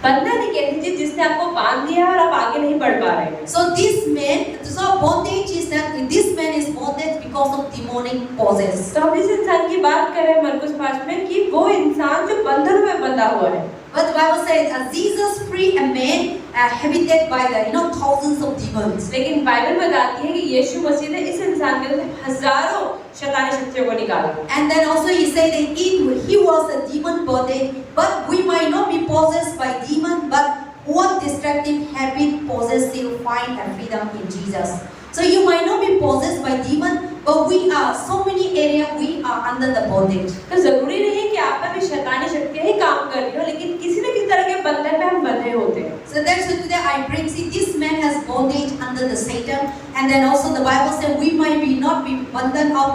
बंधन एक ऐसी चीज जिसने आपको बांध दिया है और आप आगे नहीं बढ़ पा रहे हैं। So bondage is that this man is bondage because of demonic possess. तो हम इस इंसान की बात कर रहे हैं मरकुस 5 में कि वो इंसान जो बंधन में बंधा हुआ है। But the Bible says Jesus freed a man habited by the thousands of demons. लेकिन बाइबल बताती है कि यीशु मसीह ने इस इंसान के अंदर हजारों शैतानी शक्तियों को निकाला। And then also he said that he was a demon bondage, but we might not be possessed by demon, but what destructive habit possess you find a freedom in Jesus. So you might not be possessed by demon, but we are so many areas we are under the bondage. तो जरूरी नहीं है कि आप में भी शैतानी शक्तियां ही काम कर रही हो, लेकिन किसी न किसी तरह के बंधन में हम बंधे होते हैं। So that's why today I bring, see, this man has bondage under the Satan, and then also the Bible says we might be not be bonded of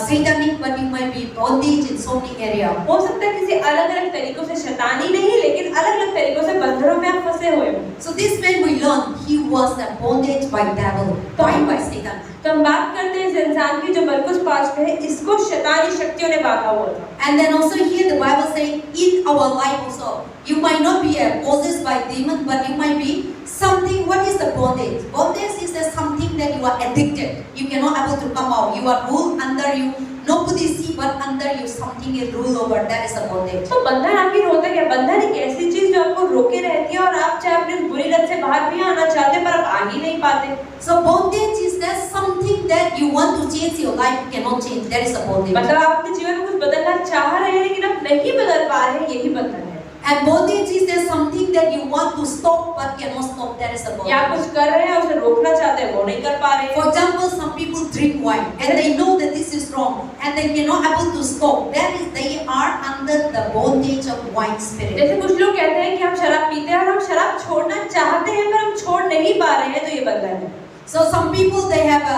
satanic, but we might be bondage in so many areas. हो सकता है किसी अलग-अलग तरीकों से शैतानी नहीं, लेकिन अलग-अलग तरीकों से बंधनों में आप फंसे हुए हो। So this man we learn he was a bondage by devil, by Satan. तो हम बात करते हैं इस इंसान की जो मरकुस 5 में है, इसको शैतानी शक्तियों ने बांधा हुआ था। And then also here the Bible says in our life also you might not be possessed by demon, but you might be something. What is the bondage? Bondage is something that you are addicted. You cannot able to come out. You are ruled under you. Nobody see, but under you something is rule over. That is a bondage. तो बंधन आखिर होता क्या? बंधन एक ऐसी चीज जो आपको रोके रहती है और आप चाहे अपनी बुरी लत से बाहर भी आना चाहते हैं, पर आप आ ही नहीं पाते। So bondage is that something that you want to change your life, you cannot change. That is a bondage. मतलब आप अपने जीवन में कुछ बदलना चाह रहे हैं, लेकिन आप नहीं बदल पा रहे हैं, यही बंधन है। And bondage is there something that you want to stop but cannot stop. That is a bondage. या कुछ कर रहे हैं उसे रोकना चाहते हैं, वो नहीं कर पा रहे हैं। For example, some people drink wine and they know that this is wrong and they cannot able to stop. That is, they are under the bondage of wine spirit. जैसे कुछ लोग कहते हैं कि हम शराब पीते हैं और हम शराब छोड़ना चाहते हैं, पर हम छोड़ नहीं पा रहे हैं, तो ये बंधन है। So some people they have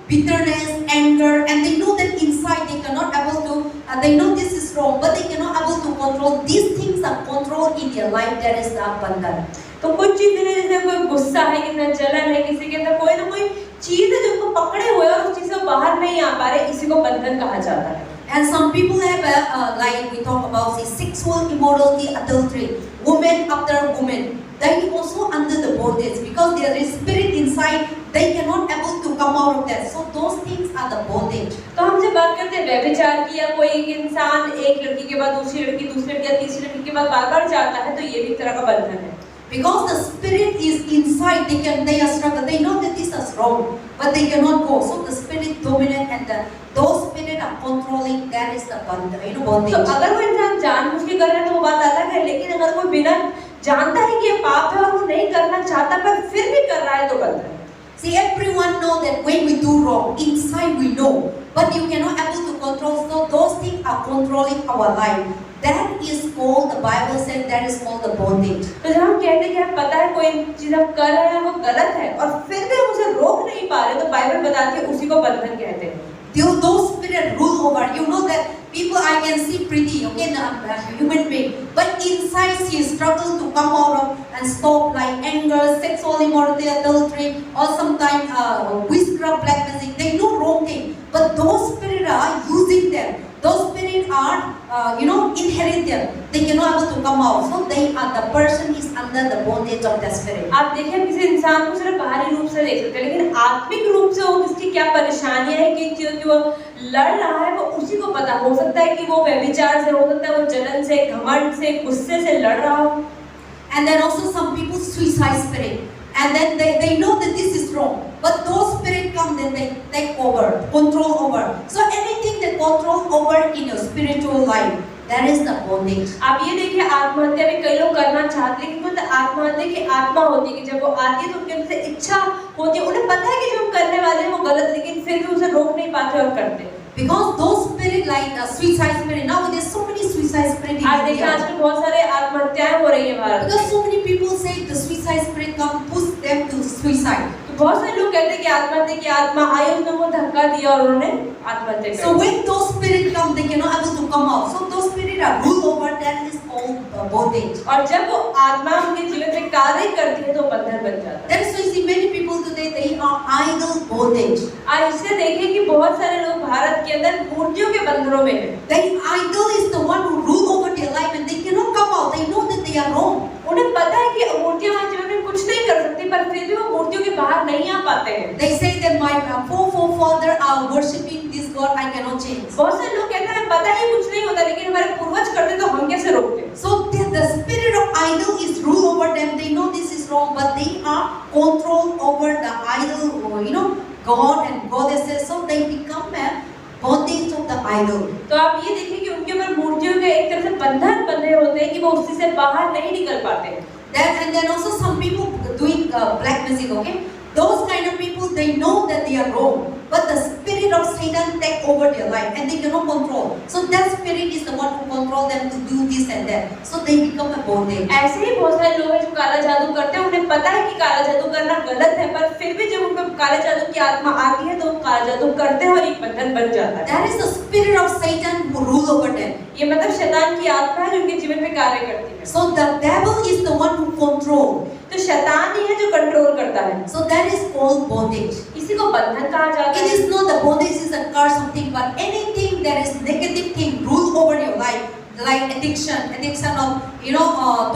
bitterness, anger, and they know that inside they cannot able to. They know this is wrong, but they cannot able to control. These things are controlled in their life. That is the बंधन। तो कुछ चीजें जैसे कोई गुस्सा है, किसी में जलन है, किसी के अंदर कोई ना कोई चीज है जो उनको पकड़े हुए और उस चीज से बाहर नहीं आ पा रहे, इसी को बंधन कहा जाता है। And some people have like we talk about the sexual immorality, adultery, woman after woman. They also under the bondage because there is spirit inside. They cannot able to come out of that. So those things are the bondage. तो हम जब बात करते हैं व्यभिचार की, या कोई एक इंसान एक लड़की के बाद दूसरी लड़की, दूसरी लड़की या तीसरी लड़की के बाद बार-बार जाता है, तो ये भी एक तरह का बंधन है। Because the spirit is inside, they are struggle. They know that this is wrong, but they cannot go. So the spirit dominant and those spirit are controlling. That is the bondage. तो अगर वो इंसान जानबूझ के कर रहा है तो वो बात अलग है, लेकिन अगर कोई बिना जानता है कि ये पाप है और वो नहीं करना चाहता पर फिर भी कर रहा है, तो बंधन है। See, everyone know that when we do wrong, inside we know, but you cannot able to control. So those things are controlling our life. That is called, the Bible says, that is called the bondage. तो जब हम कहते हैं कि हमें पता है कोई चीज हम कर रहे हैं वो गलत है और फिर भी हम उसे रोक नहीं पा रहे, तो बाइबल बताती है उसी को बंधन कहते हैं। Those spirits rule over. You know that people I can see pretty, okay, human being, but inside she struggle to come out of and stop, like anger, sexual immorality, adultery, or sometimes witchcraft, black magic. They know wrong thing, but those spirits are using them. Those spirits are, inherit them. They cannot able to come out. So the person is under the bondage of the spirit. आप देखिए किसी इंसान को सिर्फ बाहरी रूप से देख सकते हैं, लेकिन आत्मिक रूप से वो किसकी क्या परेशानियां है, कि जो वो लड़ रहा है वो उसी को पता। हो सकता है कि वो व्यभिचार से, हो सकता है वो जलन से, घमंड से, गुस्से से लड़ रहा हो। And then also some people suicide spirit. And then they know that this is wrong, but those spirits come, then they take over, control over. So anything that control over in your spiritual life, that is the bondage. आप ये देखिए आत्महत्या भी कई लोग करना चाहते हैं, क्योंकि आत्महत्या की आत्मा होती है कि जब वो आती है तो उनके अंदर से इच्छा होती है, उन्हें पता है कि जो हम करने वाले हैं वो गलत, लेकिन फिर भी उसे रोक नहीं पाते और करते हैं। Because those spirit like suicide spirit, now there's so many suicide spirit. आज देखिए आजकल बहुत सारे आत्महत्याएं हो रही है भारत में। Because so many people say the suicide spirit come push them to suicide. तो बहुत सारे लोग कहते हैं कि आत्महत्या की आत्मा आई, उसने वो धक्का दिया और उन्होंने आत्महत्या कर ली। So when those spirit come, they cannot able to come out. So those spirit are rule over. That is called bondage. और जब वो आत्मा उनके जीवन में कार्य करती है तो बंधन बन जाता है। That's why you see many people today they are idol bondage. आज इससे देखिए कि बहुत सारे लोग भारत के अंदर मूर्तियों के बंधनों में हैं। The idol is the one who rule over their life and they cannot come out. They know that they are wrong. उन्हें पता है कि मूर्तियां हमारे जीवन में कुछ नहीं कर सकती, पर फिर भी वो मूर्तियों के बाहर नहीं आ पाते हैं। They say that my forefather are worshipping this God, I cannot change. बहुत सारे लोग कहते हैं पता ही कुछ नहीं होता, लेकिन हमारे पूर्वज करते तो हम कैसे रोकते? So the spirit of idol is rule over them. They know this is wrong, but they are control over the idol, God and goddesses. So they become a bondage of the idol. तो आप ये देखिए कि उनके ऊपर मूर्तियों के एक तरह से बंधन बंधे होते हैं कि वो उसी से बाहर नहीं निकल पाते। And then also some people doing black magic, okay? Those kind of people, they know that they are wrong, but the spirit of Satan take over their life and they cannot control. So that spirit is the one who control them to do this and that. So they become a bondage. ऐसे ही बहुत सारे लोग हैं जो काला जादू करते हैं, उन्हें पता है कि काला जादू करना गलत है, पर फिर भी जब उनको काले जादू की आत्मा आती है तो वो काला जादू करते हैं और एक बंधन बन जाता है। That is the spirit of Satan who rule over them. ये मतलब शैतान की आत्मा है जो उनके जीवन में कार्य करती है। So the devil is the one who control. तो शैतान ही है जो कंट्रोल करता है। So that is called bondage. इसी को बंधन कहा जाता है। It is not the bondage is a curse something, but anything that is negative thing rule over your life, like addiction of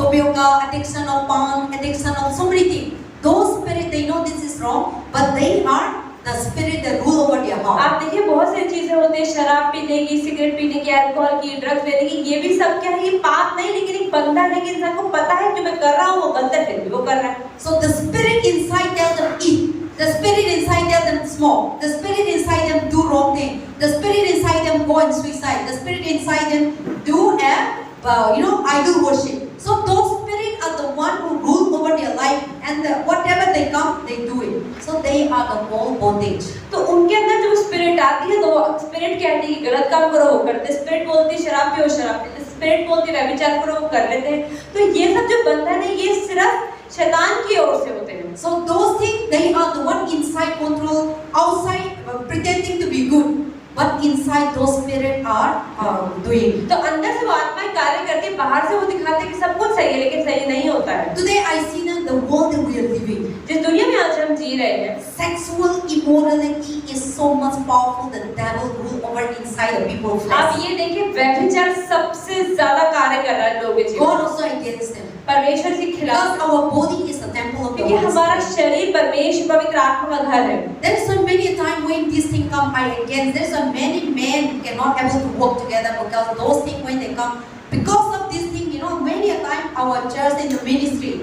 tobacco, addiction of porn, addiction of so many things. Those spirit they know this is wrong, but they are the spirit that rule over their heart. आप देखिए बहुत सारी चीजें होती है, शराब पीने की, सिगरेट पीने की, अल्कोहल की, ड्रग्स लेने की, ये भी सब क्या है? ये पाप नहीं, लेकिन एक बंधन है कि इंसान को पता है कि मैं कर रहा हूँ वो गलत है, फिर भी वो कर रहा है। So the spirit inside tells them eat. The spirit inside tells them smoke. The spirit inside them do wrong thing. The spirit inside them go and suicide. The spirit inside them do idol worship. So those spirits are the one who rule over their life, and whatever they come, they do it. So they are the whole bondage. तो उनके अंदर जब spirit आती है तो spirit कहती है कि गलत काम करो वो करते, स्पिरिट बोलती है शराब पियो शराब पीते, स्पिरिट बोलती है व्यभिचार करो वो कर लेते हैं। तो ये सब जो बंधन है ये सिर्फ शैतान की ओर से होते हैं। So those things they are the one inside control, outside pretending to be good, but inside those spirits are doing. तो अंदर से वो आत्माएं कार्य करके बाहर से वो दिखाते हैं कि सब कुछ सही है, लेकिन सही नहीं होता है। Today I see that the world that we are living, जिस दुनिया में आज हम जी रहे हैं, sexual immorality is so much powerful. The devil rule over inside the people's आप flesh. ये देखिए व्यभिचार सबसे ज्यादा कार्य कर रहा है लोगों के जीवन God में। also against them. परमेश्वर के खिलाफ, Because our body is the temple of the क्योंकि Holy हमारा Spirit. शरीर परमेश्वर पवित्र आत्मा का घर है। There is so many time when this thing come I against. There is so many men who cannot able to work together because those things when they come because of this thing, many a time our church in the ministry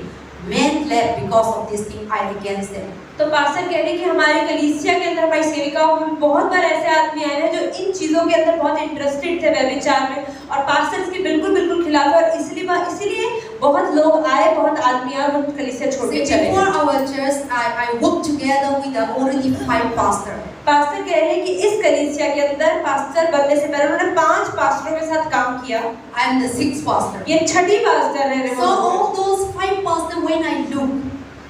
men left because of this thing I against them. तो pastor कह रहे हैं कि हमारी कलीसिया के अंदर, हमारी सेविकाओं में बहुत बार ऐसे आदमी आए हैं जो इन चीजों के अंदर बहुत इंटरेस्टेड थे व्यभिचार में, और पास्टर इसके बिल्कुल खिलाफ है, और इसीलिए बहुत लोग आए, बहुत आदमी आए और कलीसिया छोड़ के चले Before गए। our church, I worked together with already 5 pastors. Pastor कह रहे हैं कि इस कलीसिया के अंदर पास्टर बनने से पहले उन्होंने 5 पास्टरों के साथ काम किया। I am the 6th pastor. ये छठी पास्टर है। So all those 5 pastors, when I look,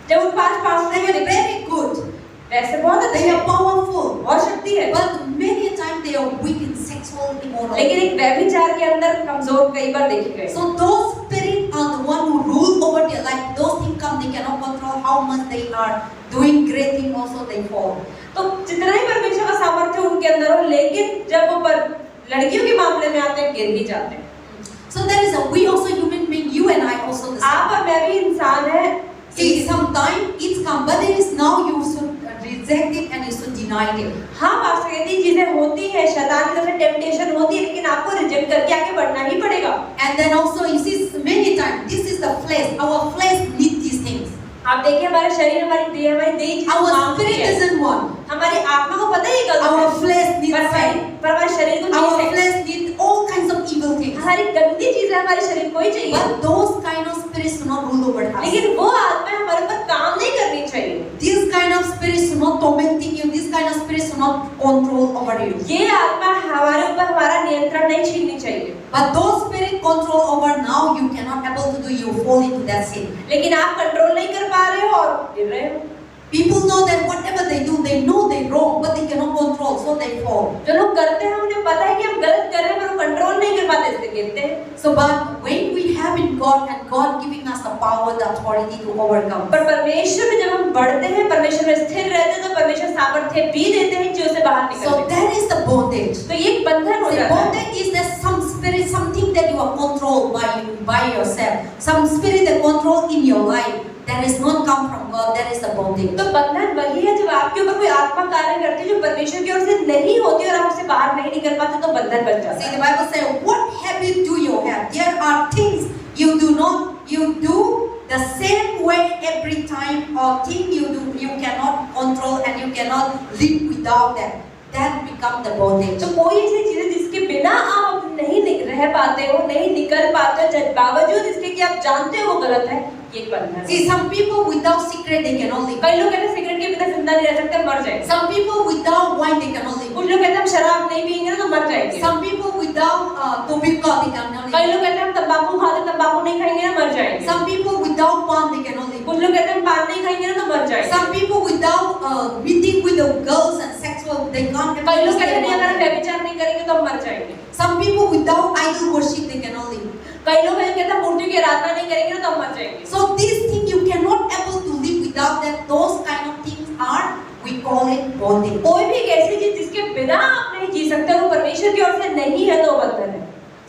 जब उन 5 पास्टरों they को are very good. वैसे बहुत They अच्छे are हैं, powerful. बहुत शक्ति है, But many a time they are weak in sexual immorality. लेकिन एक व्यभिचार के अंदर कमजोर कई बार देखे गए। So those spirits are the one who rule over their life. Those things come, they cannot control how much they are doing great thing. Also they fall. तो जितना ही परमेश्वर का सामर्थ्य उनके अंदर हो, लेकिन जब वो लड़कियों के मामले में आते हैं गिर ही जाते हैं। So there is we also human being. You and I also the same. आप और मैं भी इंसान है। See, sometimes it's come, but there is now you should reject it and you should deny it. हाँ पास्टर कहती चीजें होती है, शैतान की तरफ से टेम्पटेशन होती है, लेकिन आपको रिजेक्ट करके आगे बढ़ना ही पड़ेगा। And then also you see many times this is the flesh. Our flesh needs these things. आप देखिए हमारे शरीर, हमारी देह Our spirit doesn't want. हमारी आत्मा को पता ही गलत Our है, flesh needs sin. पर हमारे शरीर को Our चाहिए, flesh needs all kinds of evil things. हमारी गंदी चीजें हमारे शरीर को ही चाहिए, But those kind of spirits do not rule over us. लेकिन वो आत्मा हमारे ऊपर काम नहीं करनी चाहिए। These kind of spirits do not tormenting you. These kind of spirits do not control over you. ये आत्मा हमारे ऊपर हमारा नियंत्रण नहीं छीननी चाहिए। But those spirits control over now you cannot able to do. You fall into that sin. लेकिन आप कंट्रोल नहीं कर पा रहे हो और गिर रहे हो। People know that whatever they do, they know they're wrong, but they cannot control, so they fall. जो लोग करते हैं उन्हें पता है कि हम गलत कर रहे हैं, पर वो कंट्रोल नहीं कर पाते, इसलिए गिरते हैं। So, but when we have in God and God giving us the power, the authority to overcome. पर परमेश्वर में जब हम बढ़ते हैं, परमेश्वर में स्थिर रहते हैं, तो परमेश्वर सामर्थ्य भी देते हैं जो से बाहर So निकलते हैं। that is the bondage. तो ये एक बंधन हो The जाता है। bondage is that some spirit, something that you are controlled by yourself, some spirit that control in your life, that is not come from God, that is the bondage. तो बंधन वही है जब आपके ऊपर कोई आत्मा कार्य करती है जो परमेश्वर की ओर से नहीं होती और आप उससे बाहर नहीं निकल पाते, तो बंधन बन जाता See, है। the Bible says, what habit do you have? There are things you do the same way every time, or thing you cannot control and you cannot live without that. That become the bondage. तो कोई ऐसी चीज है जिसके बिना आप नहीं रह पाते हो, नहीं निकल पाते हो, बावजूद इसके कि आप जानते हो वो गलत है, ये बंधन है। See, some people without cigarette they cannot live. कई लोग कहते हैं सिगरेट के बिना जिंदा नहीं रह सकते, मर जाएंगे। Some people without wine they cannot live. कुछ लोग कहते हैं हम शराब नहीं पिएंगे ना तो मर जाएंगे। Some people without tobacco they cannot कई live. लोग कहते हैं हम तंबाकू खाते तंबाकू नहीं खाएंगे ना मर जाएंगे। Some people without pan they cannot live. कुछ लोग कहते हैं हम पान नहीं खाएंगे ना तो मर जाएंगे। Some people without meeting with the girls and sexual they can't. कई लोग कहते हैं अगर हम व्यभिचार नहीं करेंगे तो हम मर जाएंगे। Some people without idol worship they cannot live. कई लोग कहते हैं मूर्ति की आराधना नहीं करेंगे ना तो हम मर जाएंगे। So these things you cannot able to live without that. Those kind of things are, we call it bondage. कोई भी एक ऐसी चीज जिसके बिना आप नहीं जी सकते वो परमेश्वर की ओर से नहीं है तो बंधन है।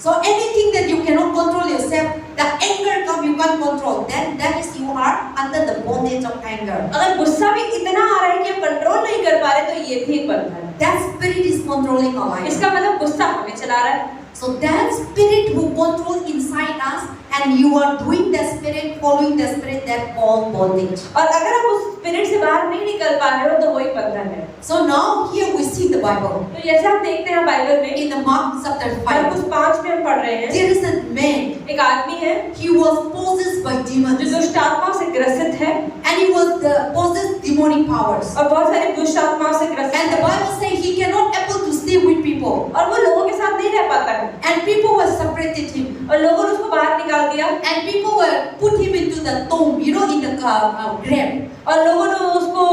So anything that you cannot control yourself, the anger come you can't control, then that is you are under the bondage of anger. अगर गुस्सा भी इतना आ रहा है कि आप कंट्रोल नहीं कर पा रहे तो ये भी एक बंधन है। That spirit is controlling our life. इसका मतलब गुस्सा हमें चला रहा है। So that spirit who control inside us, and you are doing the spirit, following the spirit, that called bondage. और अगर आप उस स्पिरिट से बाहर नहीं निकल पा रहे हो तो वही बंधन है। So now here we see the Bible. तो जैसे हम देखते हैं बाइबल में In the Mark chapter 5, मरकुस 5 में हम पढ़ रहे हैं, there is a man. एक आदमी है He was possessed by demons, जो दुष्ट आत्माओं से ग्रसित है and he was possessed demonic powers. और बहुत सारी दुष्ट आत्माओं से ग्रसित And the है Bible says he cannot able to stay with people, और वो लोगों के साथ नहीं रह पाता है and people were separated him, और लोगों ने उसको बाहर निकाल दिया and people were put him into the tomb, you know, in the grave. और लोगों ने उसको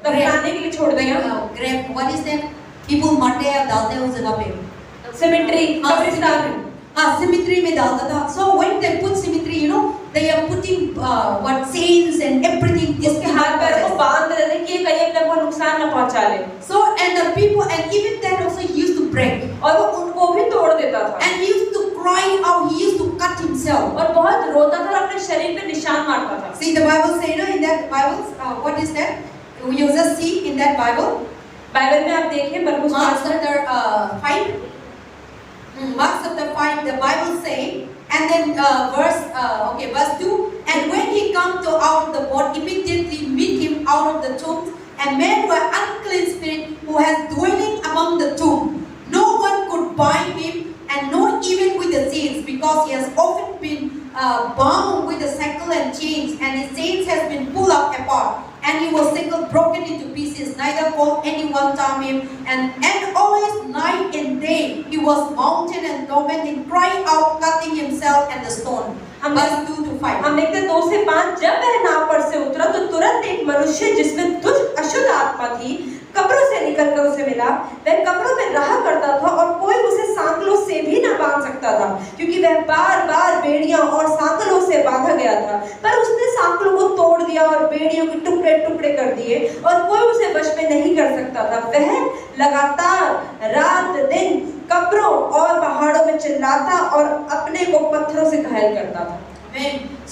दफनाने के लिए छोड़ दिया। Grave, what is that? People मरते हैं डालते हैं उस जगह पे. सिमेट्री कब्रिस्तान Cemetery में डालता था. So when they put cemetery, you know, they are putting what saints and everything. उसके हाथ पैर को बांध देते थे कि कहीं अपने को नुकसान न पहुंचा ले। So and the people, and even that also he used to break, और वो उनको भी तोड़ देता था and he used to cry out, he used to cut himself. और बहुत रोता था और अपने शरीर पे निशान मारता था। See, the Bible say, you know, in that Bible, what is that? You just see in that Bible, Bible में आप देखिए मरकुस Mark 5 chapter 5. Mark chapter 5, the Bible say, and then verse 2, and when he come to out of the boat, immediately meet him out of the tomb, and men were unclean spirit who has dwelling among the tomb. No one could bind him, and not even with the chains, because he has often been bound with the shackle and chains, and his chains has been pulled up apart, and he was shackle broken into pieces. Neither could anyone harm him, and always night and day he was mounted and tormented, crying out, cutting himself and the stone. Verse 2 to 5. हम देखते हैं 2 से 5 जब वह नाव पर से उतरा तो तुरंत एक मनुष्य जिसमें दुष्ट अशुद्ध आत्मा थी कब्रों से निकलकर उसे मिला। वह कब्रों में रहा करता था और कोई उसे सांकलों से भी न बांध सकता था, क्योंकि वह बार-बार बेड़ियों और सांकलों से बांधा गया था। पर उसने सांकलों को तोड़ दिया और बेड़ियों के टुकड़े-टुकड़े कर दिए और कोई उसे वश में नहीं कर सकता था। वह लगातार रात दिन कब्रों और पहाड़ों में चिल्लाता और अपने को पत्थरों से घायल करता था।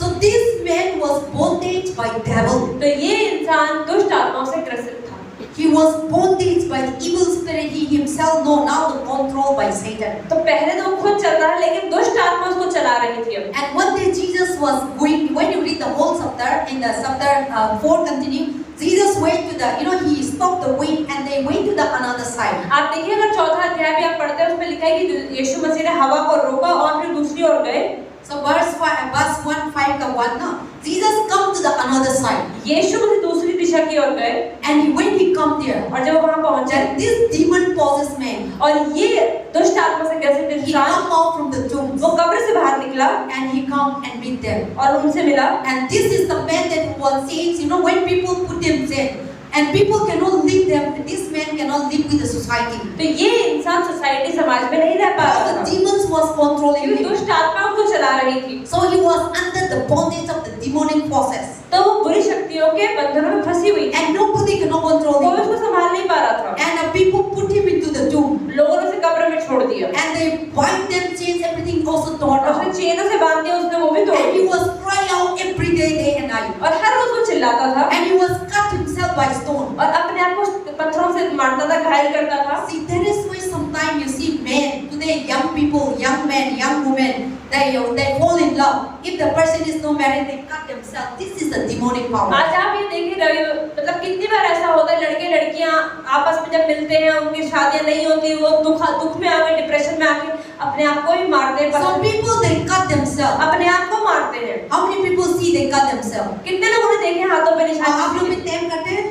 So this man was bondage by devil. तो ये इंसान दुष्ट आत्माओं से ग्रसित था। He was bondage by the evil spirit. He himself know now the control by Satan. तो पहले तो वो खुद चल रहा है लेकिन दुष्ट आत्मा उसको चला रही थी अब। And one day Jesus was going, when you read the whole chapter, in the chapter 4 continue, Jesus went to the, you know, he stopped the wind and they went to the another side. आप देखिए अगर चौथा अध्याय भी आप पढ़ते हैं उसमें लिखा है कि यीशु मसीह ने हवा को रोका और फिर दूसरी ओर गए। So verse 1 का 1 ना, Jesus come to the another side. यीशु मसीह दूसरी दिशा की ओर गए And when he come there, और जब वहां पहुंचे that this demon possessed man, और ये दुष्ट आत्मा से ग्रसित he इंसान come out from the tomb वो कब्र से बाहर निकला and he come and meet them. और उनसे मिला। And this is the man that was saying, you know, when people put them there, and people cannot live them, this man cannot live with the society. तो ये इंसान society समाज में नहीं रह पा रहा The था demons was controlling क्योंकि him. दुष्ट आत्मा उनको चला रही थी। So he was under the bondage of the demonic forces. तो वो बुरी शक्तियों के बंधनों में फंसी हुई थी। And nobody cannot control कोई him. उसको संभाल नहीं पा रहा था। And people put him into the tomb. लोगों ने उसे कब्र में छोड़ छोड़ दिया And they bind them, chains, everything also torn उसने out. चेनों से बांध दिया, उसने वो भी तोड़ And he दिया was crying out every day and night. और हर रोज वो चिल्लाता था And he was cut himself by stone. और अपने आप को पत्थरों से मारता था, घायल करता था। See, that is why sometimes you see men today, young people, young men, young women, they fall in love. If the person is not married, they cut themselves. This is the demonic power. आज आप ये देख ही रहे हो, मतलब कितनी बार ऐसा होता है, लड़के लड़कियां आपस में जब मिलते हैं, उनकी शादियां नहीं होती, वो दुख में आके, डिप्रेशन में आके अपने आप को ही मारते हैं। Some people they cut themselves. अपने आप को मारते हैं। How many people see they cut themselves? कितने लोगों ने देखे हाथों पे निशान? आप लोग भी टैप करते हैं?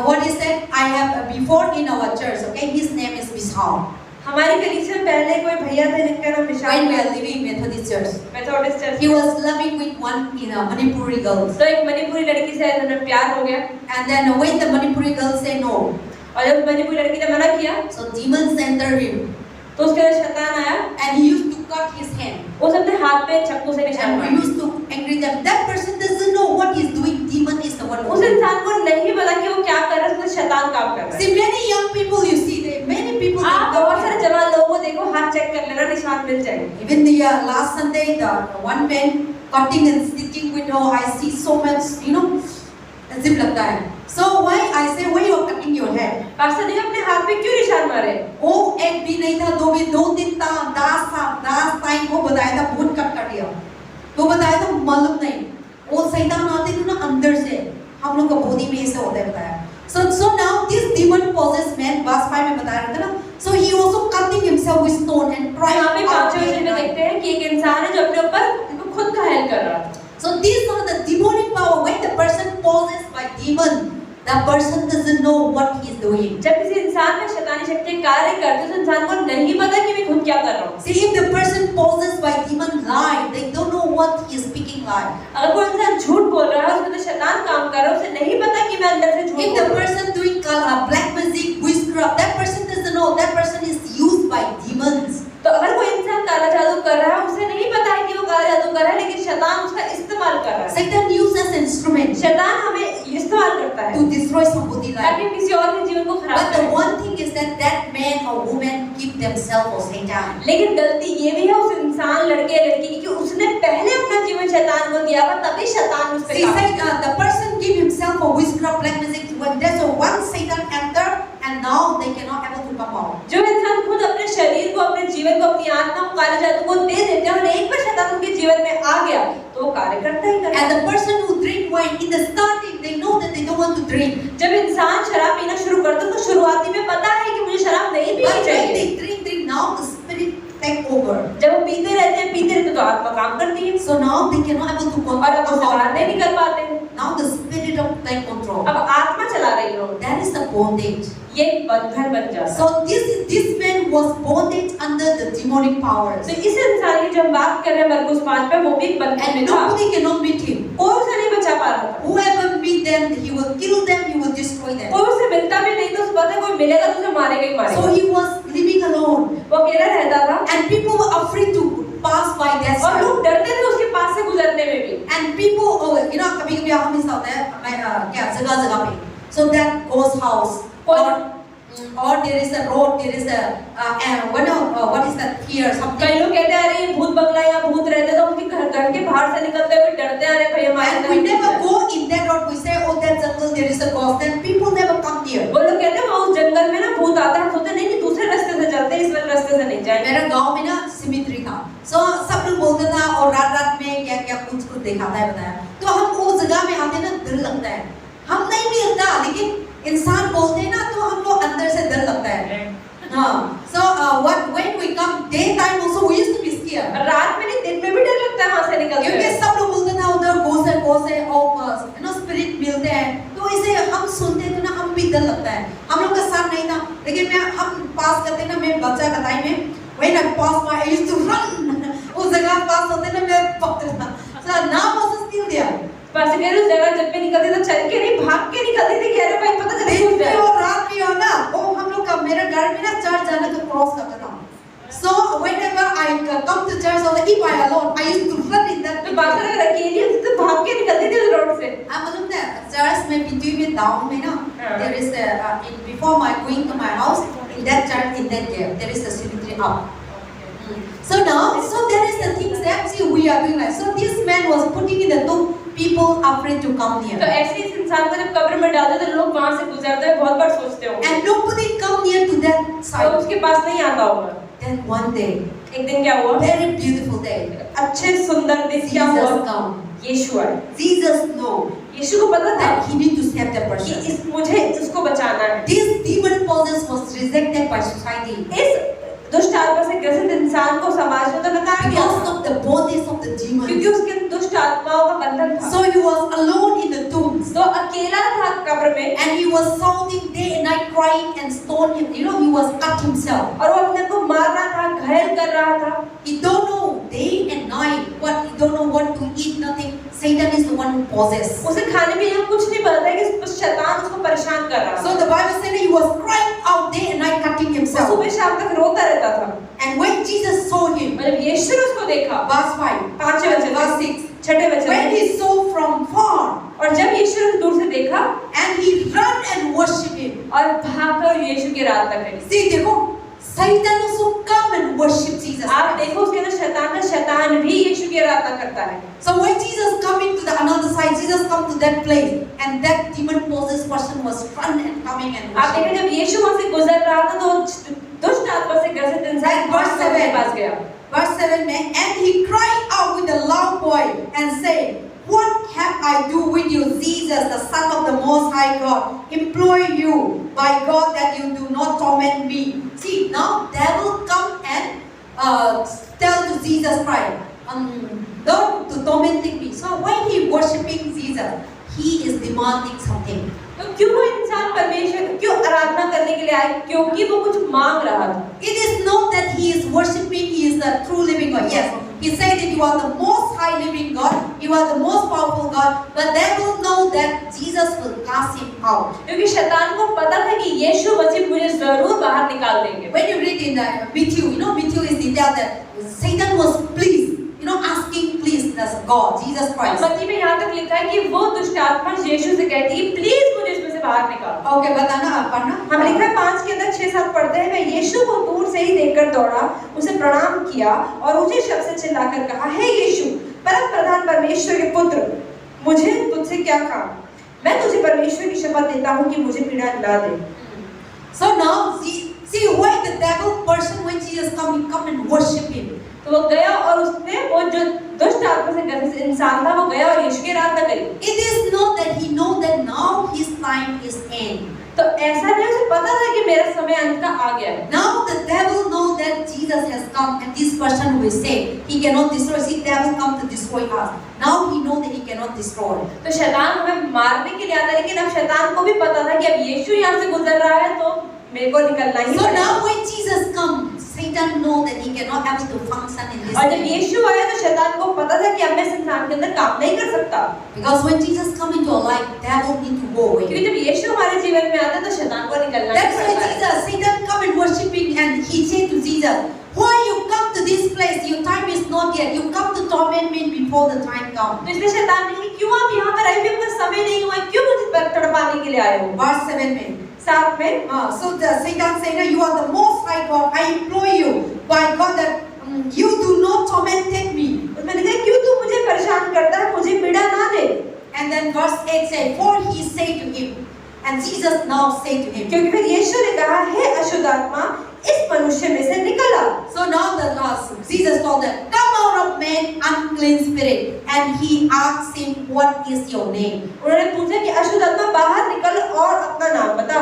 What is that? I have before in our church. Okay, his name is Vishal. हमारी कलीसिया में पहले कोई भैया थे जिनका नाम विशाल When we था। are living Methodist church, Methodist church. he was loving with one Manipuri girl. तो एक मणिपुरी लड़की से उन्हें प्यार हो गया And then when the Manipuri girl said no, और जब मणिपुरी लड़की ने मना किया so demons entered him. तो उसके अंदर शैतान आया। And he used to cut his hand. उस अपने हाथ पे चाकू से निशान And मारा। he used to angry them. That person doesn't know what he's doing. Demon is the one who उस इंसान को नहीं पता कि वो क्या कर रहा है, उसमें शैतान काम कर रहा है। See, many young people you see, many people. आप बहुत सारे जवान लोगों को देखो, हाथ चेक कर लेना, निशान मिल जाएंगे। Even the last Sunday, the one man cutting and stitching with her, I see so much, अजीब लगता है. So why I say why you are cutting your head? Pastor ने अपने हाथ पे क्यों निशान मारे? वो एक भी नहीं था, दो भी, 2-3 था, 10 टाइम को बताया था, बहुत कट कर दिया. तो बताया था मालूम नहीं. वो शैतान आते थे ना अंदर से, हम लोग का बॉडी में ऐसे होता है बताया. So now this demon possessed man, verse 5 में बताया था ना. So he also cutting himself with stone and trying. यहाँ पे 5वें वचन में देखते हैं कि एक इंसान है जो अपने ऊपर खुद घायल कर रहा था। So these are the demonic power. When the person possessed by demon, the person doesn't know what he is doing. जब किसी इंसान में शैतानी शक्ति कार्य करती है, तो इंसान को नहीं पता कि मैं खुद क्या कर रहा हूँ। See, if the person possessed by demon lie, they don't know what he is speaking lie. अगर कोई इंसान झूठ बोल रहा है, उसमें तो शैतान काम कर रहा है, उसे नहीं पता कि मैं अंदर से झूठ If बोल the रहा हूँ। person doing black magic, witchcraft, that person doesn't know. That person is used by demons. तो अगर कोई इंसान काला जादू कर रहा है, उसे नहीं पता है कि वो काला जादू कर रहा है, लेकिन शैतान उसका इस्तेमाल कर रहा है। Satan uses instrument शैतान हमें इस्तेमाल करता है to destroy somebody's life. ताकि किसी और के जीवन को खराब But the करे। one thing is that man or woman keep themselves for Satan. लेकिन गलती ये भी है उस इंसान, लड़के लड़की की, कि उसने पहले अपना जीवन शैतान को दिया था, तभी शैतान उस पे See, काम said, the person give himself for witchcraft, black magic. When there's one Satan enter, and now they cannot able to come out. जो इंसान खुद अपने शरीर को, अपने जीवन को, अपनी आत्मा को काले जादू को दे देते हैं और एक बार शैतान उनके जीवन में आ गया तो वो कार्य करता ही करता है। And the person who drink wine in the starting, they know that they don't want to drink. जब इंसान शराब पीना शुरू करता है तो शुरुआती में पता है कि मुझे शराब नहीं But पीनी when चाहिए। they drink, now the spirit take over. जब वो पीते रहते हैं तो आत्मा काम करती है So now they cannot able to और अब control. उसे बाहर नहीं निकल पाते हैं। Now the spirit of take control. अब आत्मा चला रही हो, That is the bondage. ये एक बंधन बन जाता है। So this man was bondage under the demonic powers. तो इस इंसान की जब बात कर रहे हैं मरकुस 5 पे, वो भी एक बंधन And में था। nobody cannot meet him. कोई उसे नहीं बचा पा रहा था। Whoever meet them, he will kill them, he will destroy them. कोई उसे मिलता भी नहीं, तो उसे पता है कोई मिलेगा तो उसे मारेगा ही So मारेगा। he was living alone. वो अकेला रहता था And people were afraid to pass by that और side. लोग डरते थे उसके पास से गुजरने में भी। And people, कभी-कभी हम मिस होते हैं क्या जगह पे. So that ghost house or there is a road, there is a what is that here something. कई लोग कहते हैं अरे ये भूत बंगला या भूत रहते, तो उनके घर के बाहर से निकलते हुए डरते हैं, अरे भाई हमारे And we never go in that road. We say, oh, that jungle there is a ghost. Then people never come here. वो लोग कहते हैं वहाँ उस जंगल में ना भूत आता है, हम सोचते नहीं दूसरे रास्ते से चलते हैं, इस वाले रास्ते से नहीं जाएंगे। मेरा गांव में ना सिमिट्री था, so सब लोग बोलते था और रात में क्या क्या कुछ दिखाता है बताया, तो हम वो जगह में आते ना डर लगता है, हम नहीं भी लगता, लेकिन इंसान बोलते हैं ना तो हम लोग अंदर से डर लगता है। हाँ, so when we come daytime also we used to be scared. रात में नहीं, दिन में भी डर लगता है वहाँ से निकलते क्योंकि हुए। सब लोग बोलते था उधर घोष है और स्पिरिट मिलते हैं, तो इसे हम सुनते थे ना, हम भी डर लगता है। हम लोग का साथ नहीं था, लेकिन हम पास करते ना, मैं बच्चा का टाइम में when I pass by I used to run. उस जगह पास होते ना मैं पकड़ता था, so now also still there. पास के उस जगह जब भी निकलते तो चल के नहीं, भाग के निकलते थे कि अरे भाई पता चले दिन घुस में जाए। और रात में हो ना, वो हम लोग का मेरे घर में ना चर्च जाने का क्रॉस करता था। So whenever I come to church or if I alone, I used to run in that. तो बात अगर अकेली होती तो भाग के निकलती थी उस रोड से। मालूम है church में between में down में ना, there is before my going to my house, in that church, in that gap, there is a cemetery up. So now, so there is the things that see we are doing like. So this man was putting in the tomb, people afraid to come तो near. ऐसे इस इंसान को जब कब्र में डालते तो लोग वहां से गुजरते हैं बहुत बार सोचते होंगे And nobody come near to that तो side. उसके पास नहीं आता होगा। Then one day, एक दिन क्या हुआ? very beautiful day, अच्छे सुंदर दिन क्या हुआ? Jesus come. यीशु आए। Jesus know यीशु को पता था that he need to save that कि person. मुझे इसको बचाना है। This demon possess was rejected by society इस दुष्ट आत्मा से ग्रसित इंसान को समाज में तो नकारा गया because of the bodies of the demons. क्योंकि उसके दुष्ट आत्माओं का बंधन था। So he was alone in the tombs. तो अकेला था कब्र में And he was shouting day and night, crying and stone him. You know, he was cut himself. और वो अपने को मार रहा था, घायल कर रहा था। He don't know day and night what he don't know what to eat, nothing. Satan is the one who possesses. उसे खाने में यहाँ कुछ नहीं पता है कि शैतान उसको परेशान कर रहा So था। the Bible said that he was crying out day and night, cutting वो himself. सुबह शाम तक रोता रहता था। And when Jesus saw him, और जब यीशु ने उसको देखा, verse 5, 5वें वचन, verse 6, छठे वचन when में, he saw from far, और जब यीशु ने दूर से देखा and he ran and worship him. और भागकर यीशु की आराधना करी। See, देखो, Satan also come and worship Jesus. आप देखो उसके अंदर शैतान भी यीशु की आराधना करता है। So when Jesus come into the another side, Jesus come to that place, and that demon possessed person was run and coming and आप worship. देखें जब यीशु वहां से गुजर रहा था तो दुष्ट आत्मा से ग्रसित इंसान Verse 7. के पास गया Verse 7 में, and he cried out with a loud voice and said, what have I do with you, Jesus, the Son of the Most High God? Implore you by God that you do not torment me. See, now devil come and tell to Jesus Christ, don't to tormenting me. So when he worshiping Jesus, he is demanding something. तो क्यों वो इंसान परमेश्वर क्यों आराधना करने के लिए आए? क्योंकि वो कुछ मांग रहा था। It is not that he is worshiping, he is the true living God. Yes, he said that you are the most high living God, you are the most powerful God, but they will know that Jesus will cast him out. क्योंकि शैतान को पता था कि यीशु मसीह मुझे जरूर बाहर निकाल देंगे। When you read in Matthew, you know Matthew is detailed that Satan was pleased, you know, asking please as God, Jesus Christ. मत्ती में यहाँ तक लिखा है कि वो दुष्ट आत्मा यीशु से कहती है प्लीज मुझे इसमें से बाहर निकाल। Okay, बताना आप पढ़ना। हम लिखा है 5 के अंदर 6-7 पढ़ते हैं मैं यीशु को दूर से ही देखकर दौड़ा उसे प्रणाम किया और ऊंचे शब्द से चिल्लाकर कहा हे यीशु परम प्रधान परमेश्वर के पुत्र मुझे तुझसे क्या काम मैं तुझे परमेश्वर की शपथ देता हूँ कि मुझे पीड़ा दिला दे। So now see why the devil person when Jesus come and worship him. तो वो गया और उसने वो जो दुष्ट आत्मा से ग्रसित इंसान था वो गया और यीशु की आराधना करी। It is not that he know that now his time is end. तो ऐसा नहीं उसे पता था कि मेरा समय अंत का आ गया है। Now the devil know that Jesus has come and this person who is saved, he cannot destroy. See, devil come to destroy us. Now he know that he cannot destroy. तो शैतान हमें मारने के लिए आता है लेकिन अब शैतान को भी पता था कि अब यीशु यहाँ से गुजर रहा है तो मेरे को निकलना ही So पड़ेगा। now when Jesus come, Satan know that he cannot able to function in this और जब way. यीशु आया तो शैतान को पता था कि अब मैं इस इंसान के अंदर काम नहीं कर सकता Because when Jesus come into our life, devil need to go away. क्योंकि जब यीशु हमारे जीवन में आता है तो शैतान को निकलना ही That's why पड़ता है। Satan come and worshiping and he said to Jesus, why you come to this place? Your time is not yet. You come to torment me before the time comes. तो इसलिए शैतान ने कहा क्यों आप यहाँ पर आए भी आपका समय नहीं हुआ क्यों मुझे तड़पाने के लिए आए हो। Verse 7 में 7 में so the Satan said, you are the most high God. I implore you by God that you do not torment me. मैंने कहा क्यों तू मुझे परेशान करता है मुझे पीड़ा ना दे। And then verse 8 said, for he said to him, and Jesus now said to him. क्योंकि फिर यीशु ने कहा हे अशुद्ध आत्मा इस मनुष्य में से निकल आ। So now Jesus told them, come out of man, unclean spirit. And he asked him, what is your name? उन्होंने पूछा कि अशुद्ध आत्मा बाहर निकल और अपना नाम बता।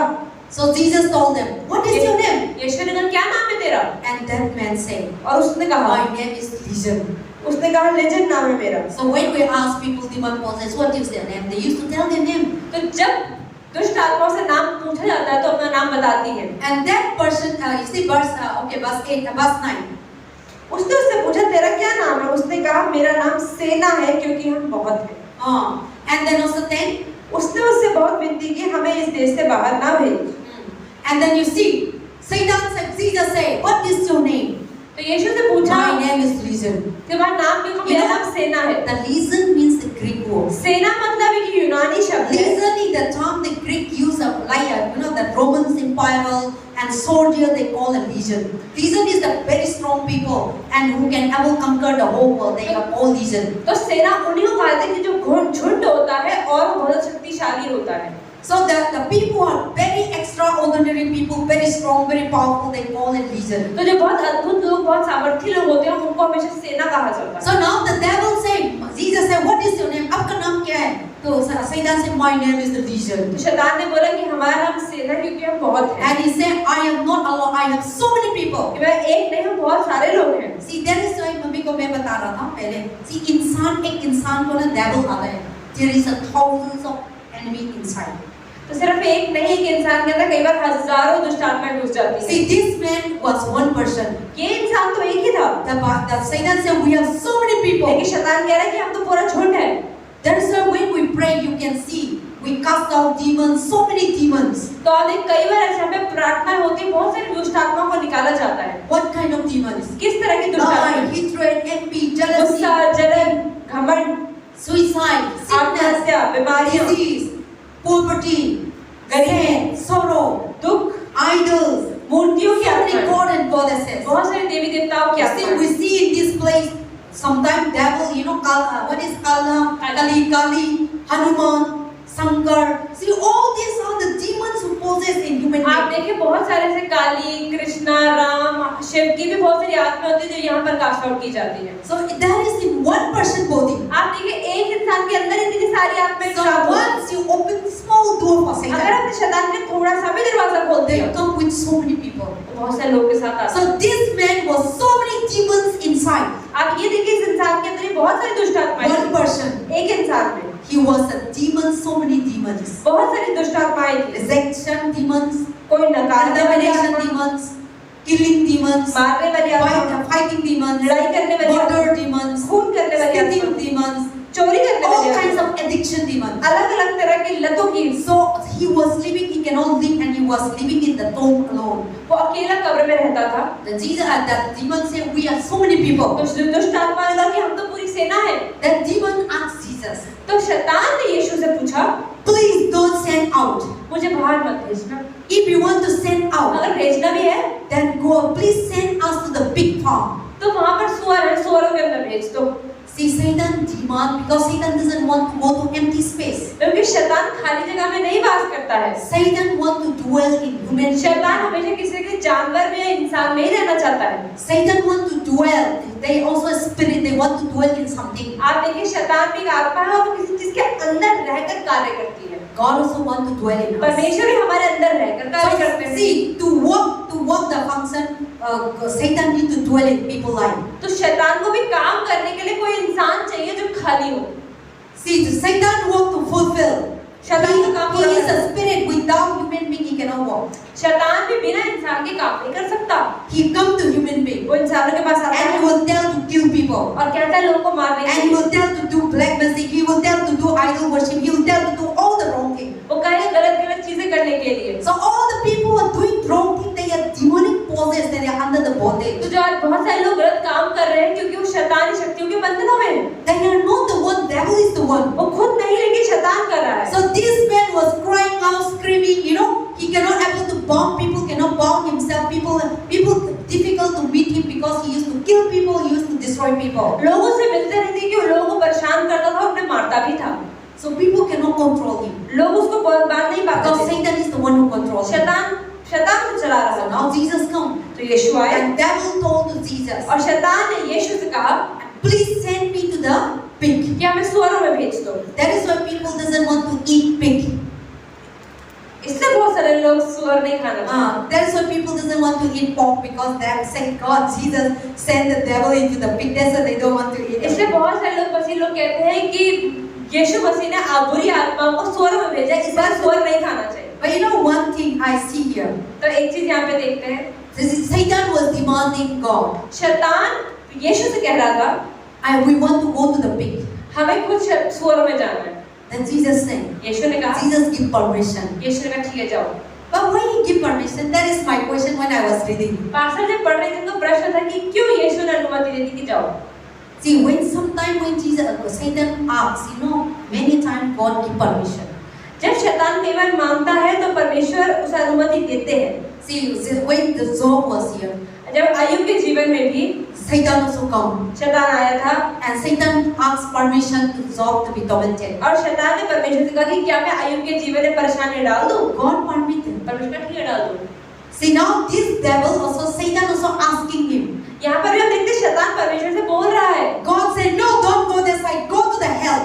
So Jesus told them, what is your name? यीशु ने कहा क्या नाम है तेरा? And that man said, और उसने कहा my name is Legion. उसने कहा लेजेंड नाम है मेरा। So when we ask people demon possessed, what is their name? They used to tell their name. तो जब दुष्ट आत्माओं से नाम पूछा जाता है तो अपना नाम बताती है। And that person, you see verse 8, verse 9. उसने उससे पूछा तेरा क्या नाम है? उसने कहा मेरा नाम सेना है क्योंकि हम बहुत हैं। And then also 10. उसने उससे बहुत विनती की हमें इस देश से बाहर ना भेज। And then you see, Satan said, Jesus said, what is your name? तो यीशु से पूछा My name is Legion. तुम्हारा नाम क्यों? मेरा नाम सेना है। The Legion means the Greek word. सेना मतलब एक यूनानी शब्द है। Legion spiral, and soldier they call a legion. Legion is the very strong people and who can ever conquer the whole world. They are all legion. तो सेना उन्हीं को कहते हैं कि जो झुंड होता है और बहुत शक्तिशाली होता है। So the people are very extraordinary people, very strong, very powerful. They call it legion. तो जो बहुत अद्भुत लोग, बहुत सामर्थ्य लोग होते हैं, उनको हमेशा सेना कहा जाता है। So now the devil said, Jesus said, what is your name? आपका नाम क्या है? तो Satan said, my name is the legion. तो शैतान ने बोला कि हमारा नाम सेना है क्योंकि हम बहुत हैं। And he said, I am not alone. I have so many people. कि मैं एक नहीं, हम बहुत सारे लोग हैं। See, that is why mummy को मैं बता रहा था पहले। See, एक इंसान को ना devil आता है. There is a thousands of enemy inside. तो सिर्फ एक नहीं, एक इंसान के अंदर कई बार हजारों दुष्ट आत्माएं घुस जाती हैं। See, this man was one person. ये इंसान तो एक ही था। The Satan said, we have so many people. लेकिन शैतान कह रहा है कि हम तो पूरा झुंड है। That is why when we pray, you can see we cast out demons, so many demons. तो आप देख कई बार ऐसे हमें प्रार्थना होती है, बहुत सारी दुष्ट आत्माओं को निकाला जाता है। What kind of demons? किस तरह की दुष्ट आत्माएं? Hatred, envy, jealousy, गुस्सा, जलन, घमंड, suicide, sickness, आत्महत्या, बीमारियां, disease, poverty, sin, sorrow, दुख, idols, मूर्तियों की so many आत्माएं, god and goddesses. बहुत सारे देवी देवताओं की See, आत्माएं। we see in this place sometimes devil, you know, what is Kala, Kali, Hanuman, Shankar. See, all these are the demons who possess in human आप being. देखिए बहुत सारे ऐसे काली, कृष्णा, राम, शिव की भी बहुत सारी आत्माएं होती है जो यहाँ पर कास्ट आउट की जाती है। So that is in one person body. आप देखिए एक इंसान के अंदर इतनी सारी आत्माएं So कास्ट होती हैं। once you open small door for अगर Satan, आपने शैतान के थोड़ा सा भी दरवाजा खोल they दिया, come with so many people. तो बहुत सारे लोगों के साथ आते हैं। So this man was so many demons inside. आप ये देखिए इस इंसान के अंदर ही बहुत सारी दुष्ट आत्माएं One थी। person. एक इंसान में He was a demon, so many demons. बहुत सारी दुष्ट आत्माएं थी। Rejection demons, कोई नकारने वाली condemnation आत्मा, demons, killing demons, मारने वाली आत्मा, fighting demons, लड़ाई करने वाली आत्मा, murder demons, खून करने वाली आत्मा, stealing demons, चोरी करने all वाली kinds आत्मा, of addiction demons. अलग-अलग तरह की लतों की। So he was living, he cannot live, and he was living in the tomb alone. वो अकेला कब्र में रहता था। That demon said, we are so many people. तो दुष्ट आत्मा ने कहा कि हम तो पूरी सेना है। That demon asked Jesus, तो शैतान ने यीशु से पूछा, please don't send out. मुझे बाहर मत भेजना। If you want to send out, अगर भेजना भी है, then go. Please send us to the big farm. तो वहाँ पर सुअर है, सुअरों के अंदर भेज दो। See, Satan demand, because Satan doesn't want to go to empty space. क्योंकि शैतान खाली जगह में नहीं वास करता है। Satan want to dwell in human शैतान being. हमेशा किसी के जानवर में या इंसान में ही रहना चाहता है। Satan want to dwell. They also a spirit. They want to dwell in something. आप देखिए शैतान भी एक आत्मा है और वो किसी चीज के अंदर रहकर कार्य करती है। God also want to dwell in us. परमेश्वर भी हमारे अंदर रहकर कार्य करते So, हैं। see, to work the function, Satan need to dwell in people's life. तो शैतान को भी काम करने के लिए कोई इंसान चाहिए जो खाली हो। See, the Satan work to fulfill. शैतान का काम He पूरा is करना। a spirit. Without human being, he cannot walk. शैतान भी बिना इंसान के काम नहीं कर सकता। He come to human being वो इंसानों के पास आता and he है will tell to kill people. और कहता है लोगों को मारने And के he लिए। will tell to do black magic. He will tell to do idol worship. He will tell to do all the wrong thing. वो कहेगा गलत चीजें करने के लिए। So all the people who are doing wrong thing, they are demonic possessed. They are under the bondage. तो जो आज बहुत सारे लोग गलत काम कर रहे हैं क्योंकि वो शैतानी शक्तियों के बंधनों में हैं। They are not the one. Devil is the one. वो खुद नहीं लेकिन शैतान कर रहा है। So this man was crying out, screaming. You know, he cannot able to bound people. Cannot bound himself. People difficult to meet him because he used to kill people. He used to destroy people. लोगों से मिलते रहते कि वो लोगों को परेशान करता था और उन्हें मारता भी था। So people cannot control him लोग उसको बांध नहीं पाते because थे। Satan is the one who controls him. शैतान को चला रहा So था। now Jesus come. तो यीशु आया And devil told to Jesus, और शैतान ने यीशु से कहा please send me to the pig. कि हमें सुअरों में भेज दो। That is why people doesn't want to eat pig. इसलिए बहुत सारे लोग सुअर नहीं खाना चाहते। That is why people doesn't want to eat pork because they say God, Jesus sent the devil into the pig. That's why they don't want to eat. इसलिए बहुत सारे लोग मसीह लोग कहते हैं कि यीशु मसीह ने बुरी आत्माओं को सुअरों में भेजा, इस बार सुअर नहीं खाना चाहिए। But you know one thing I see here. तो एक चीज यहाँ पे देखते हैं, Satan was demanding God. शैतान यीशु से कह रहा था We want to go to the pig. हमें कुछ सुअरों में जाना है। Then Jesus said, यीशु ने कहा, Jesus give permission. यीशु ने कहा ठीक है जाओ। But when he give permission, that is my question when I was reading. Pastor जब पढ़ रहे थे तो प्रश्न था कि क्यों यीशु ने अनुमति दे दी कि जाओ। See, when Satan asks, many times God give permission. जब शैतान शैतान कई बार मांगता है तो परमेश्वर उसे अनुमति देते हैं। See, when the Job was here, जब अय्यूब के जीवन में भी Satan also come. शैतान आया था And Satan asked permission to Job to be tormented. और शैतान ने परमेश्वर से कहा कि क्या मैं अय्यूब के जीवन में परेशानी डाल दूं? God permitted. परमेश्वर ठीक है, डाल दूं। See, now this devil also, Satan also asking him. यहाँ पर भी हम देखते हैं शैतान परमेश्वर से बोल रहा है। God said, no, don't go that side, go to the hell.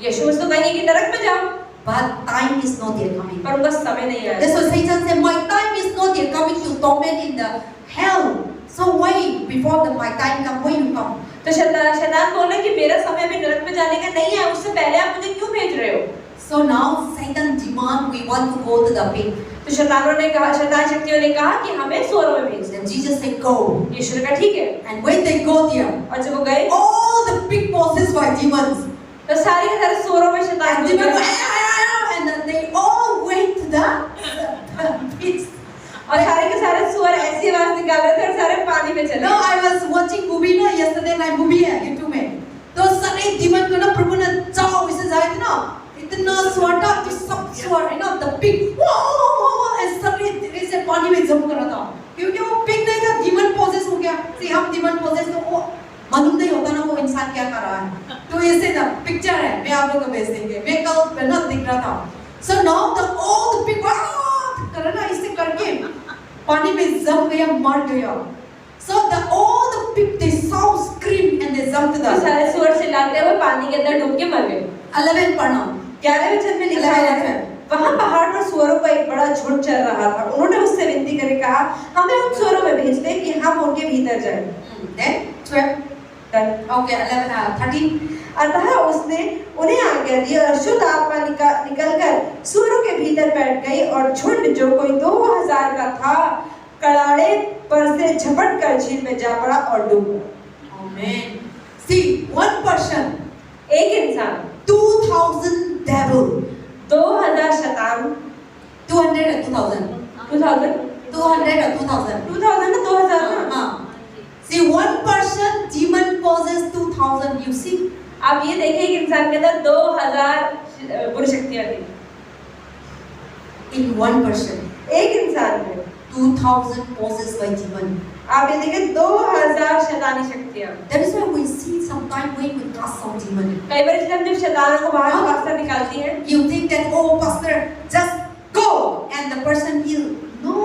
यीशु मसीह तो कहेंगे कि नरक में जाओ, But time is not yet coming. पर उनका समय नहीं आया। That's why Satan said, my time is not yet coming to torment in the hell. So wait, before my time come, when you come? तो शैतान बोल रहा है कि मेरा समय अभी नरक में जाने का नहीं है, उससे पहले आप मुझे क्यों भेज रहे हो? So now Satan demand we want to go to the pit. तो शैतान शक्तियों ने कहा कि हमें सोरों में भेज दे। And Jesus said, go. यीशु ने कहा ठीक है। And when they go there, और जब वो गए, all the pig possessed by demons. तो सारे के सारे सोरों में शैतान And घुस demons, गए। and then they all went to the pits. और सारे के सारे सुअर ऐसी आवाज निकाल रहे थे और सारे पानी में चले। No, I was watching movie ना yesterday night movie है YouTube में। तो सारे demon को ना प्रभु ने जाओ इसे जाए थे ना, इतना स्वाटा तो सब स्वार है ना, the pig, and suddenly इसे पानी में जंप कर रहा था, क्योंकि वो pig नहीं था, demon possess हो गया। See, हम demon possess तो वो मालूम नहीं होता ना वो इंसान क्या कर रहा है। तो ऐसे ना पिक्चर है, मैं आप लोगों को भेज देंगे, मैं कल ना दिख रहा था। So now all the pig कर ना इसे करके पानी में जम गया, मर गया। So all the pig they saw scream and they jumped to the सारे सुअर चिल्लाते हुए पानी के अंदर डूब के मर गए। 11 पढ़ना 11वें वचन में लिखा है, वहाँ पहाड़ पर सुअरों का एक बड़ा झुंड चल रहा था। उन्होंने उससे विनती करके कहा, हमें उन सुअरों में भेज दे कि हम उनके भीतर जाएं। Then 12 okay 11 13 अतः उसने उन्हें आज्ञा दी और अशुद्ध आत्मा निकलकर सुअरों के भीतर बैठ गई और झुंड जो कोई 2000 का था कड़ाड़े पर से झपट कर झील में जा पड़ा और डूब गया। Amen. See, one person, एक इंसान 2000 devil, 2000 शैतान, 200 or 2000, 2000 200 or 2000, 2000 ना 2000 ना। See, one person demon possessed 2000. You see, आप ये देखिए एक इंसान के अंदर 2000 बुरी शक्तियां थी। in one person, एक इंसान में 2000 possessed by demon. आप ये देखिए 2000 शैतानी शक्तियां। That is why we see sometimes when we cast out demon. कई बार इसलिए हम जब शैतानों को बाहर पास्टर निकालती हैं, You think that, oh pastor, just go and the person heal. No,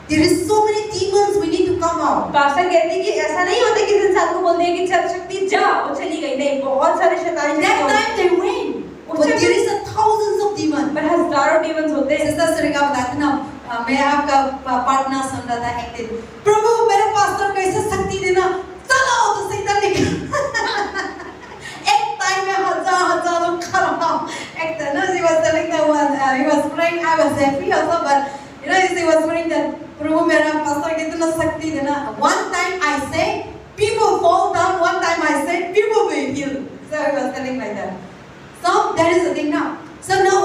there is so many demons we need to come out. Pastor कहते हैं कि ऐसा नहीं होता कि इंसान को बोलते हैं कि चल शक्ति जा, वो चली गई। नहीं, बहुत सारे शैतानी That शक्तियां time they win. But there is a thousands of demons. पर हजारों डीमंस होते हैं। सिस्टर सुरेखा बताती ना, मैं आपका पार्टनर सुन रहा था एक दिन, प्रभु मेरे पास्टर को ऐसे शक्ति देना, चलो तो सैतान निकल। एक टाइम में हजारों खड़ा, एक टाइम ना he was telling that one, he was praying, I was happy also, but you know he was praying that प्रभु मेरा पास्टर को इतना शक्ति देना। One time I say people fall down, one time I say people will heal. So he was telling like that. So that is the thing now. So now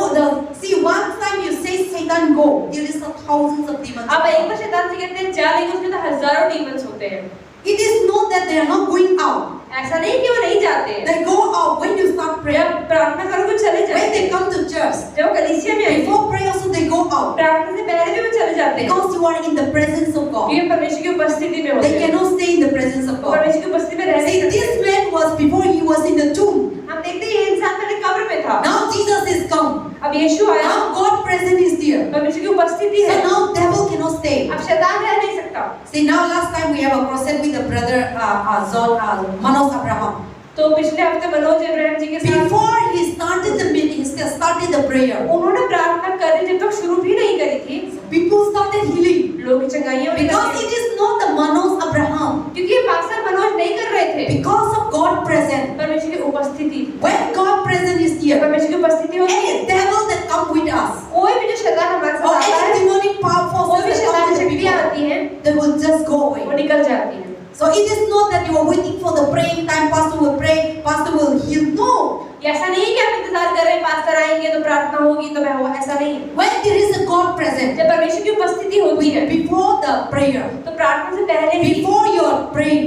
see, one time you say Satan go, there is a thousands of demons. अब एक बार शैतान से कहते हैं जा, लेकिन उसमें तो हजारों डीमंस होते हैं। It is not that they are not going out. ऐसा नहीं कि वो नहीं जाते हैं। They go out when you start praying. जब प्रार्थना करो तो चले When जाते they हैं। come to church, जब कलीसिया में आए before prayer also they go out. प्रार्थना से पहले भी वो चले जाते हैं। Because you are in the presence of God. ये परमेश्वर की उपस्थिति में होते They हैं। cannot stay in the presence of God. परमेश्वर की उपस्थिति में रह नहीं See, सकते। this man was before he was in the tomb. हम देखते हैं ये इंसान पहले कब्र में था। Now Jesus is come. अब यीशु आया, Now God present is there. परमेश्वर की उपस्थिति So है। now devil cannot stay. अब शैतान रह नहीं सकता। See, now last time we have a crusade with the brother Manos Abraham. तो पिछले हफ्ते मनोज इब्राहिम जी के साथ Before he started the meeting, he started the prayer. उन्होंने प्रार्थना करी, जब तक शुरू भी नहीं करी थी People started healing. लोग की चंगाइयां होने Because लगी। it is not the Manos Abraham. क्योंकि ये पास्टर मनोज नहीं कर रहे थे, Because of God present. परमेश्वर की उपस्थिति। When God present is जब here, परमेश्वर की उपस्थिति होती है, any devil that come with us, कोई भी जो शैतान हमारे or साथ आता any है, demonic power कोई forces भी that शैतान come with the शक्तियां people, आती हैं, they will just go वो away. निकल जाती हैं। So it is not that you are waiting for the praying time, pastor will pray, pastor will heal. No. ऐसा नहीं है कि आप इंतजार कर रहे हैं पास्टर आएंगे तो प्रार्थना होगी तो मैं वो, ऐसा नहीं है। When there is a God present, जब परमेश्वर की उपस्थिति होती है, before the prayer, तो प्रार्थना से पहले भी, before you are praying,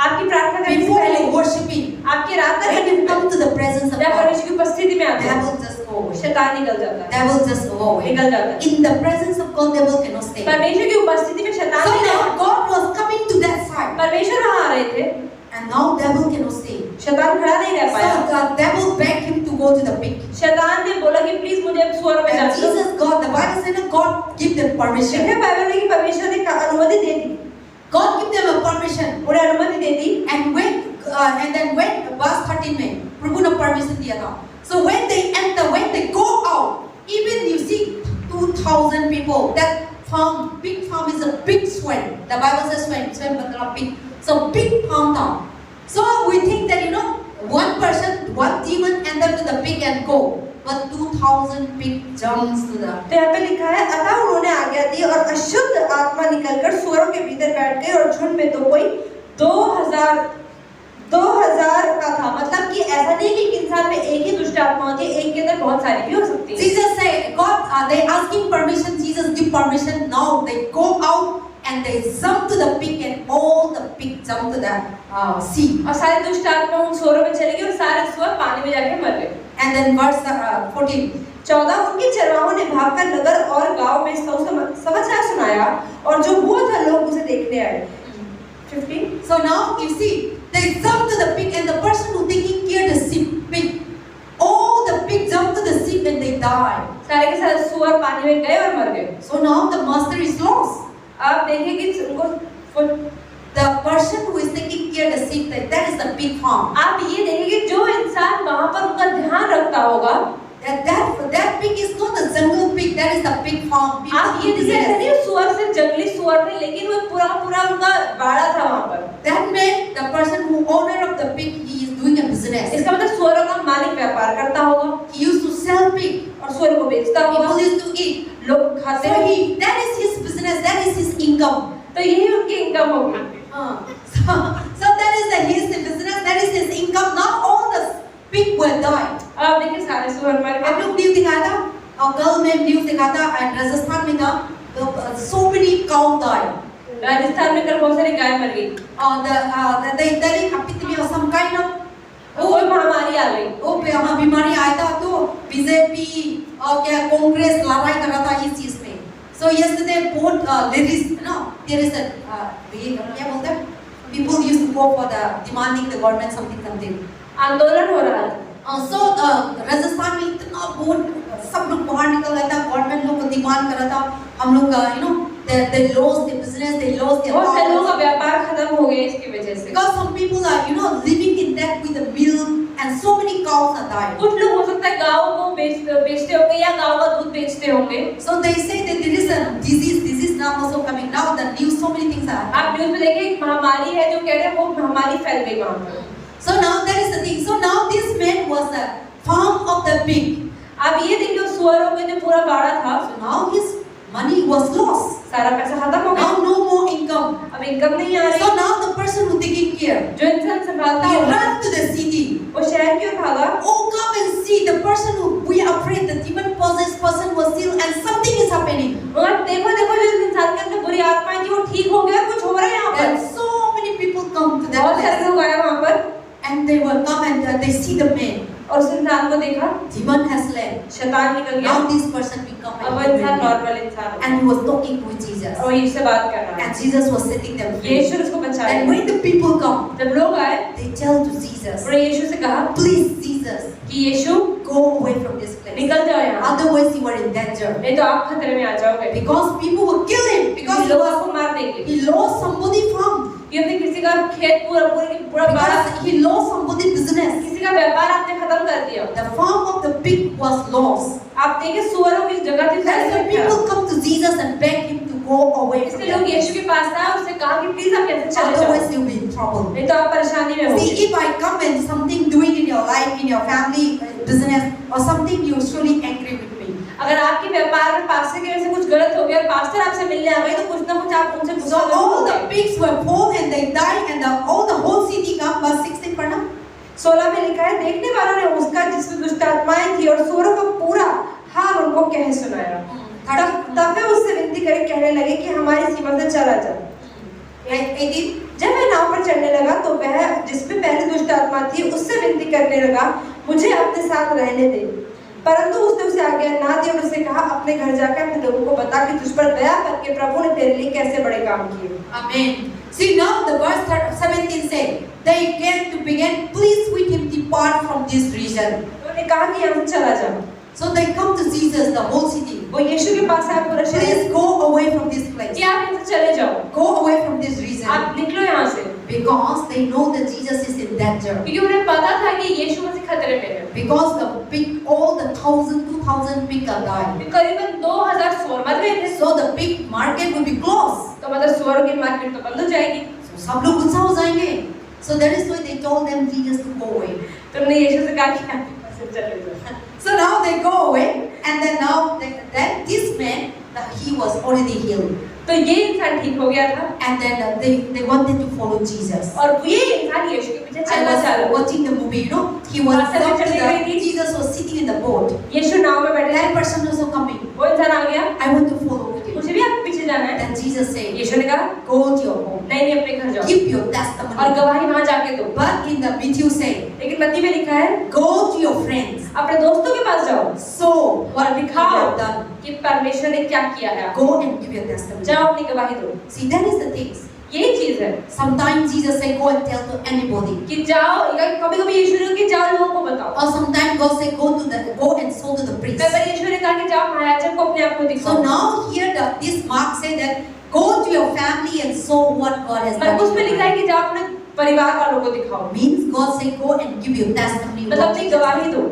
आपकी प्रार्थना करने से before you पहले, are worshiping, आपकी आराधना when करने से you come पहले, to the presence of जब God, परमेश्वर की उपस्थिति में आते हैं, devil just go away. शैतान निकल जाता है, Devil just go away. निकल जाता है। In the presence of God, devil cannot stay. परमेश्वर की उपस्थिति में शैतान So नहीं now रहता। God was coming to that side, परमेश्वर वहाँ आ रहे थे, and now devil cannot stay. शैतान खड़ा नहीं रह पाया। So the devil begged him to go to the pig. शैतान ने बोला कि प्लीज मुझे अब सुअरों में And जाने दो। Jesus, God, the Bible said that God give them permission. देखिए बाइबल में कि परमेश्वर ने अनुमति दे दी, God give them a permission. उन्हें अनुमति दे दी। And then when verse 13 में प्रभु ने permission दिया था. So when they enter, when they go out, even you see 2,000 people. That farm, big farm is a big swan. The Bible says swan मतलब pig. So big farm था. So we think that one person, one demon enter to the pig and go, but 2,000 pig jumps to the. तो यहाँ पे लिखा है अतः उन्होंने आज्ञा दी और अशुद्ध आत्मा निकलकर सुअरों के भीतर बैठ गई और झुंड में तो कोई 2000 का था। मतलब कि ऐसा नहीं कि एक इंसान में एक ही दुष्ट आत्मा होती है, एक के अंदर बहुत सारी भी हो सकती है। Jesus said, God, they asking permission. Jesus give permission. Now they go out and they jump to the pig, and all the pig jump to the sea. और सारे दुष्ट आत्मा उन सुअरों में चले गए और सारे सुअर पानी में जाके मर गए। And then verse 14. 14 उनके चरवाहों ने भागकर नगर और गांव में समाचार सुनाया और जो हुआ था लोग उसे देखने आए। 15. So now you see, they jump to the pig, and the person who taking care of the sheep, pig, all the pig jump to the sheep and they die. सारे के सारे सुअर पानी में गए और मर गए। So now the master is lost. आप देखिए कि उनको The person who is taking care of the sheep, that is the pig farm. आप ये देखिए कि जो इंसान वहाँ पर उनका ध्यान रखता होगा, that pig is not the jungle pig, that is the pig farm. आप ये देखिए ऐसा नहीं सुअर सिर्फ जंगली सुअर थे, लेकिन वो पूरा उनका बाड़ा था वहाँ पर। That meant the person who owner of the pig, he is doing a business. इसका मतलब सुअरों का मालिक व्यापार करता होगा, He used to sell pig. और सुअर को बेचता होगा, People used to eat. लोग खाते So होंगे, that is his business, that is his income. तो यही उनकी इनकम होगी। So that is his business, that is his income. Now all the pig will die. अब देखिए सारे सुअर मर आप गए। लोग न्यूज़ दिखाया था, और कल में न्यूज़ दिखाया था, and राजस्थान में था, so many cow died. Rajasthan में कल बहुत सारी गाय मर गई। They telling of some kind of कोई महामारी आ गई। बीमारी आया था, तो बीजेपी और क्या कांग्रेस लड़ाई कर रहा था इस चीज में। So yesterday both there is a क्या बोलते हैं, people used to go for the demanding the government something. आंदोलन हो रहा था। So राजस्थान में इतना बहुत सब लोग बाहर निकल गया था, गवर्नमेंट लोग को डिमांड कर रहा था, हम लोग they lost their business, they lost their बहुत से लोगों का power. व्यापार खत्म हो गया इसकी वजह से। Because some people are living in that with the milk, and so many cows are dying. कुछ लोग हो सकता है गाँव को बेचते होंगे या गाँव का दूध बेचते होंगे। So they say that there is a disease now also coming. Now the news, so many things are. आप न्यूज़ में देखिए एक महामारी है जो कह रहे हैं वो महामारी फैल गई वहाँ पर। So now that is the thing. So now this man was the farm of the pig. आप ये देखिए सुअरों का जो पूरा बाड़ा था, So now his money was lost. सारा पैसा खत्म हो गया, Now no more income. अब इनकम नहीं आ So रही। now the person who taking care, जो इंसान संभालता he है ran to the city. वो शहर क्यों भागा? Oh, come and see the person who we are afraid, the demon possessed person was still, and something is happening. मगर देखो जो इस इंसान के अंदर बुरी आत्माएं थी वो ठीक हो गया, कुछ हो रहा है यहाँ पर। And so many people come to that बहुत सारे place, लोग आए वहाँ पर and they will come and they see the man. और उस इंसान को देखा, Demon has left. शैतान निकल गया, Now this person become अब वो a इंसान human being. नॉर्मल इंसान हो And he was talking with Jesus. और यीशु से बात कर रहा है। And Jesus was setting them free. यीशु उसको बचाया। And when the people come, जब लोग आए, they tell to Jesus, उन्होंने यीशु से कहा please Jesus, कि यीशु go away from this place. निकल जाओ यहाँ, Otherwise you are in danger. नहीं तो आप खतरे में आ जाओगे। Because people will kill him. Because लोग आपको मार देंगे। he lost somebody from. ये अपने किसी का खेत पूरा बाड़ा, Because he lost somebody's business. किसी का व्यापार आपने खत्म कर दिया। The farm of the pig was lost. आप देखिए सुअरों की जगह थी, That's why people come to Jesus and beg him to go away from इसलिए लोग there. यीशु के पास आए, उससे कहा कि प्लीज आप यहाँ से चले जाओ, Otherwise you'll be in trouble. नहीं तो आप परेशानी में होंगे। See, if I come and something doing in your life, in your family, business, or something, you surely angry with me. अगर आपके व्यापार में पास्टर की वजह से कुछ गलत हो गया और पास्टर आपसे मिलने आ गए तो कुछ ना कुछ आप उनसे So गुस्सा all the करोगे। pigs were born and they died, and all the whole city come. Verse 16 पढ़ना. 16 में लिखा है, देखने वालों ने उसका जिसमें दुष्ट आत्माएं थी और सुअरों का पूरा हाल उनको कह सुनाया। तब वे उससे विनती करके कहने लगे कि हमारी सीमा से चला जा। 18. जब वह नाव पर चढ़ने लगा तो वह जिसमें पहले दुष्ट आत्मा थी उससे विनती करने लगा, मुझे अपने साथ रहने दे। परंतु उसने उसे आज्ञा ना दी और उसने कहा, अपने घर जाकर अपने लोगों को बता कि तुझ पर दया करके प्रभु ने तेरे लिए कैसे बड़े काम किए। Amen. See now the verse 17 said, they came to begin, please with him depart from this region. उन्होंने कहा कि यहाँ से चला जा। So they come to Jesus, the whole city. वो यीशु के पास आए पूरा शहर, Please go away from this place. कि आप यहाँ से चले जाओ, Go away from this region. आप निकलो यहाँ से, Because they know that Jesus is in danger. क्योंकि उन्हें पता था कि यीशु मसीह खतरे में है। Because the pig, all the 2,000 pigs are dying. करीबन 2000 सूअर मर गए थे, So the pig market will be closed. तो मतलब सूअरों की मार्केट तो बंद हो जाएगी। So सब लोग गुस्सा हो जाएंगे. So that is why they told them Jesus to go away. तो उन्होंने यीशु से कहा कि आप यहाँ से चले जाओ। So now they go away, and then then this man, he was already healed, तो ये इंसान ठीक हो गया था, and then they wanted to follow Jesus. और ये इंसान यीशु के पीछे I चलना was चाहा। watching the movie, you know, he was Pastor up to चली गई थी। Jesus was sitting in the boat. यीशु नाव में बैठे That थे, person also coming. वो इंसान आ गया, I want to follow with you. मुझे भी आपके पीछे जाना है। Then Jesus said, यीशु ने कहा, go to your home, नहीं नहीं अपने घर जाओ give your और testimony. गवाही वहाँ जाके दो। But in the Matthew say, लेकिन मत्ती में लिखा है, go to your friends. अपने दोस्तों के पास जाओ So और what you दिखाओ have done, कि परमेश्वर ने क्या किया है। go and give your testimony. जाओ अपनी गवाही दो। See, that is the things. यही चीज है Sometimes Jesus say, go and tell to anybody. कि जाओ, कभी कभी यीशु ने कहा कि जाओ लोगों को बताओ, Or sometimes God say, go and show to the priest. कई बार यीशु ने कहा कि जाओ महायाजक को अपने आप को So दिखाओ। now here this Mark say that go to your family and show what God has done. मरकुस में लिखा है कि जाओ अपने परिवार वालों को दिखाओ, Means God say go and give your testimony. मतलब अपनी गवाही दो,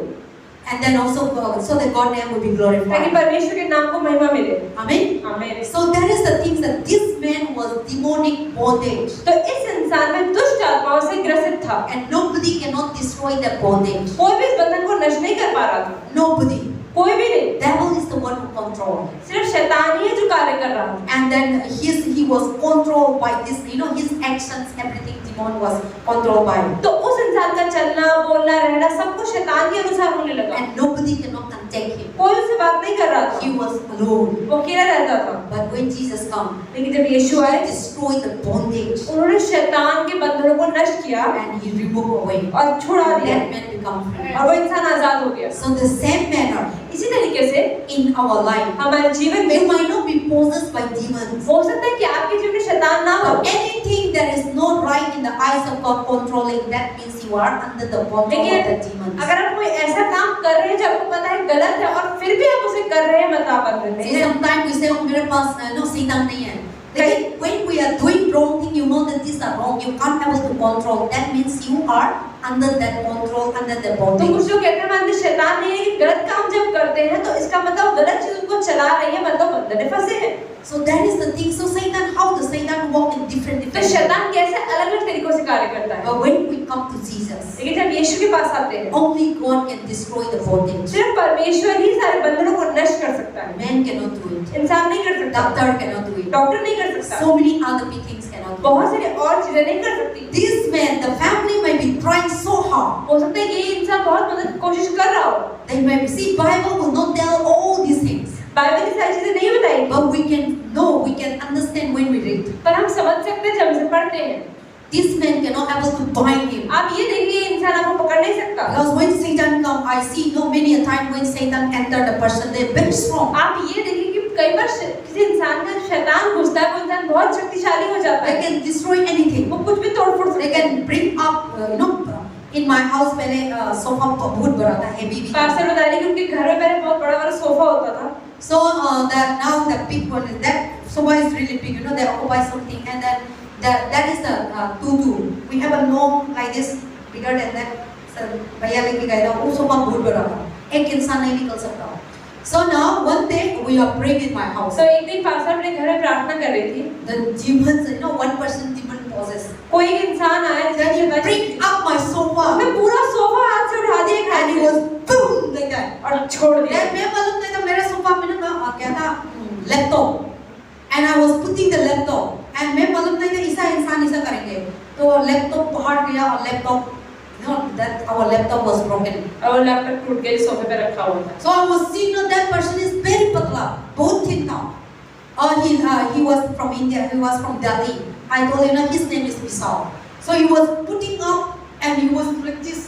And then also so that God's name will be ताकि glorified. परमेश्वर के नाम को महिमा मिले। Amen. आमीन। So that is the thing that this man was demonic bondage, तो इस इंसान में दुष्ट आत्माओं से ग्रसित था, and nobody cannot destroy that bondage. कोई भी इस बंधन को नष्ट नहीं कर पा रहा था, Nobody. कोई भी नहीं, Devil is the one who control. सिर्फ शैतान ही है जो कार्य कर रहा था। And then he was controlled by this, you know, his actions, everything demon was controlled by him. तो उस इंसान का चलना बोलना रहना सब कुछ शैतान के अनुसार होने लगा, And nobody cannot contact him. कोई उससे बात नहीं कर रहा He था, was alone. वो अकेला रहता था। But when Jesus come, लेकिन जब यीशु he आए, destroyed the bondage उन्होंने शैतान के बंधनों को नष्ट किया and he removed away. और छुड़ा दिया, That man become free. और वो इंसान आजाद हो गया। So the same manner इसी तरीके से in our life, हमारे जीवन में you might not be possessed by demons. हो सकता है कि आपके जीवन में शैतान ना हो, But anything that is not right in the eyes of God controlling, that means you are under the control of the लेकिन demons. अगर आप कोई ऐसा काम कर रहे हैं जो आपको पता है गलत है और फिर भी आप उसे कर रहे हैं, मतलब आप बंधन में See, हैं। sometimes we say, oh, मेरे पास no शैतान नहीं है. Like when we are doing wrong thing, you know that these are wrong. You can't able to control. That means you are under that control, under the तो bondage. कुछ लोग कहते हैं मंदिर शैतान नहीं है, कि गलत काम जब करते हैं तो इसका मतलब गलत चीज उनको चला रही है, मतलब बंधन में फंसे हैं। So that is the thing. So Satan, how does Satan walk in different तो different? शैतान कैसे अलग अलग तरीकों से कार्य करता है, But when we come to Jesus, लेकिन जब यीशु के पास आते हैं, only God can destroy the bondage. सिर्फ परमेश्वर ही सारे बंधनों को नष्ट कर सकता है, Man cannot do it. इंसान नहीं कर सकता, Doctor cannot do it. Doctor नहीं कर सकता, So many other things cannot do. बहुत सारी और चीजें नहीं कर सकती। This man, the family may be trying so hard. हो सकता है ये इंसान बहुत मदद कोशिश कर रहा हो, They may be, see, Bible will not tell all these things. Bible की सारी चीजें नहीं बताई, But we can know, we can understand when we read. पर हम समझ सकते हैं जब इसे पढ़ते हैं। This man cannot able to bind him. आप ये देखिए इंसान आपको पकड़ नहीं सकता, Because when Satan come, I see no many a time when Satan enter the person, they're very strong. आप ये देखिए कि कई बार किसी इंसान का शैतान घुसता है, वो इंसान बहुत शक्तिशाली हो जाता They है, can destroy anything. वो कुछ भी तोड़ फोड़ They सकते हैं। can bring up, in my house पहले सोफा बहुत बड़ा था, heavy भी. पास्टर बता रहे कि उनके घर में पहले बहुत बड़ा वाला सोफा होता था, So that now the big one is that sofa is really big. You know they occupy something, and then that is the two. We have a norm like this bigger than that. So भैया लेके गए थे, वो sofa बहुत बड़ा था, एक इंसान नहीं निकल सकता. So now one day we are praying in my house. तो एक दिन पास्टर अपने घर में प्रार्थना कर रही थी, The demons, you know, one person demon possessed. कोई एक इंसान आया Then he जिसने bring up my sofa, उसने पूरा सोफा हाथ से उठा दिया एक and हाथ he से was boom like that. और छोड़ दिया। Then मैं मालूम नहीं था मेरे सोफा में ना क्या था laptop, and I was putting the laptop, and मैं मालूम नहीं था ऐसा इंसान ऐसा करेंगे, तो लैपटॉप पहाड़ गया और laptop, you know, that our laptop was broken. और लैपटॉप टूट गया, सोफे पे रखा हुआ था। So I was seeing that that person is very patla, बहुत thin था, और he was from India, he was from Delhi. I told him that his name is Vishal. So he was putting up, and he was like this,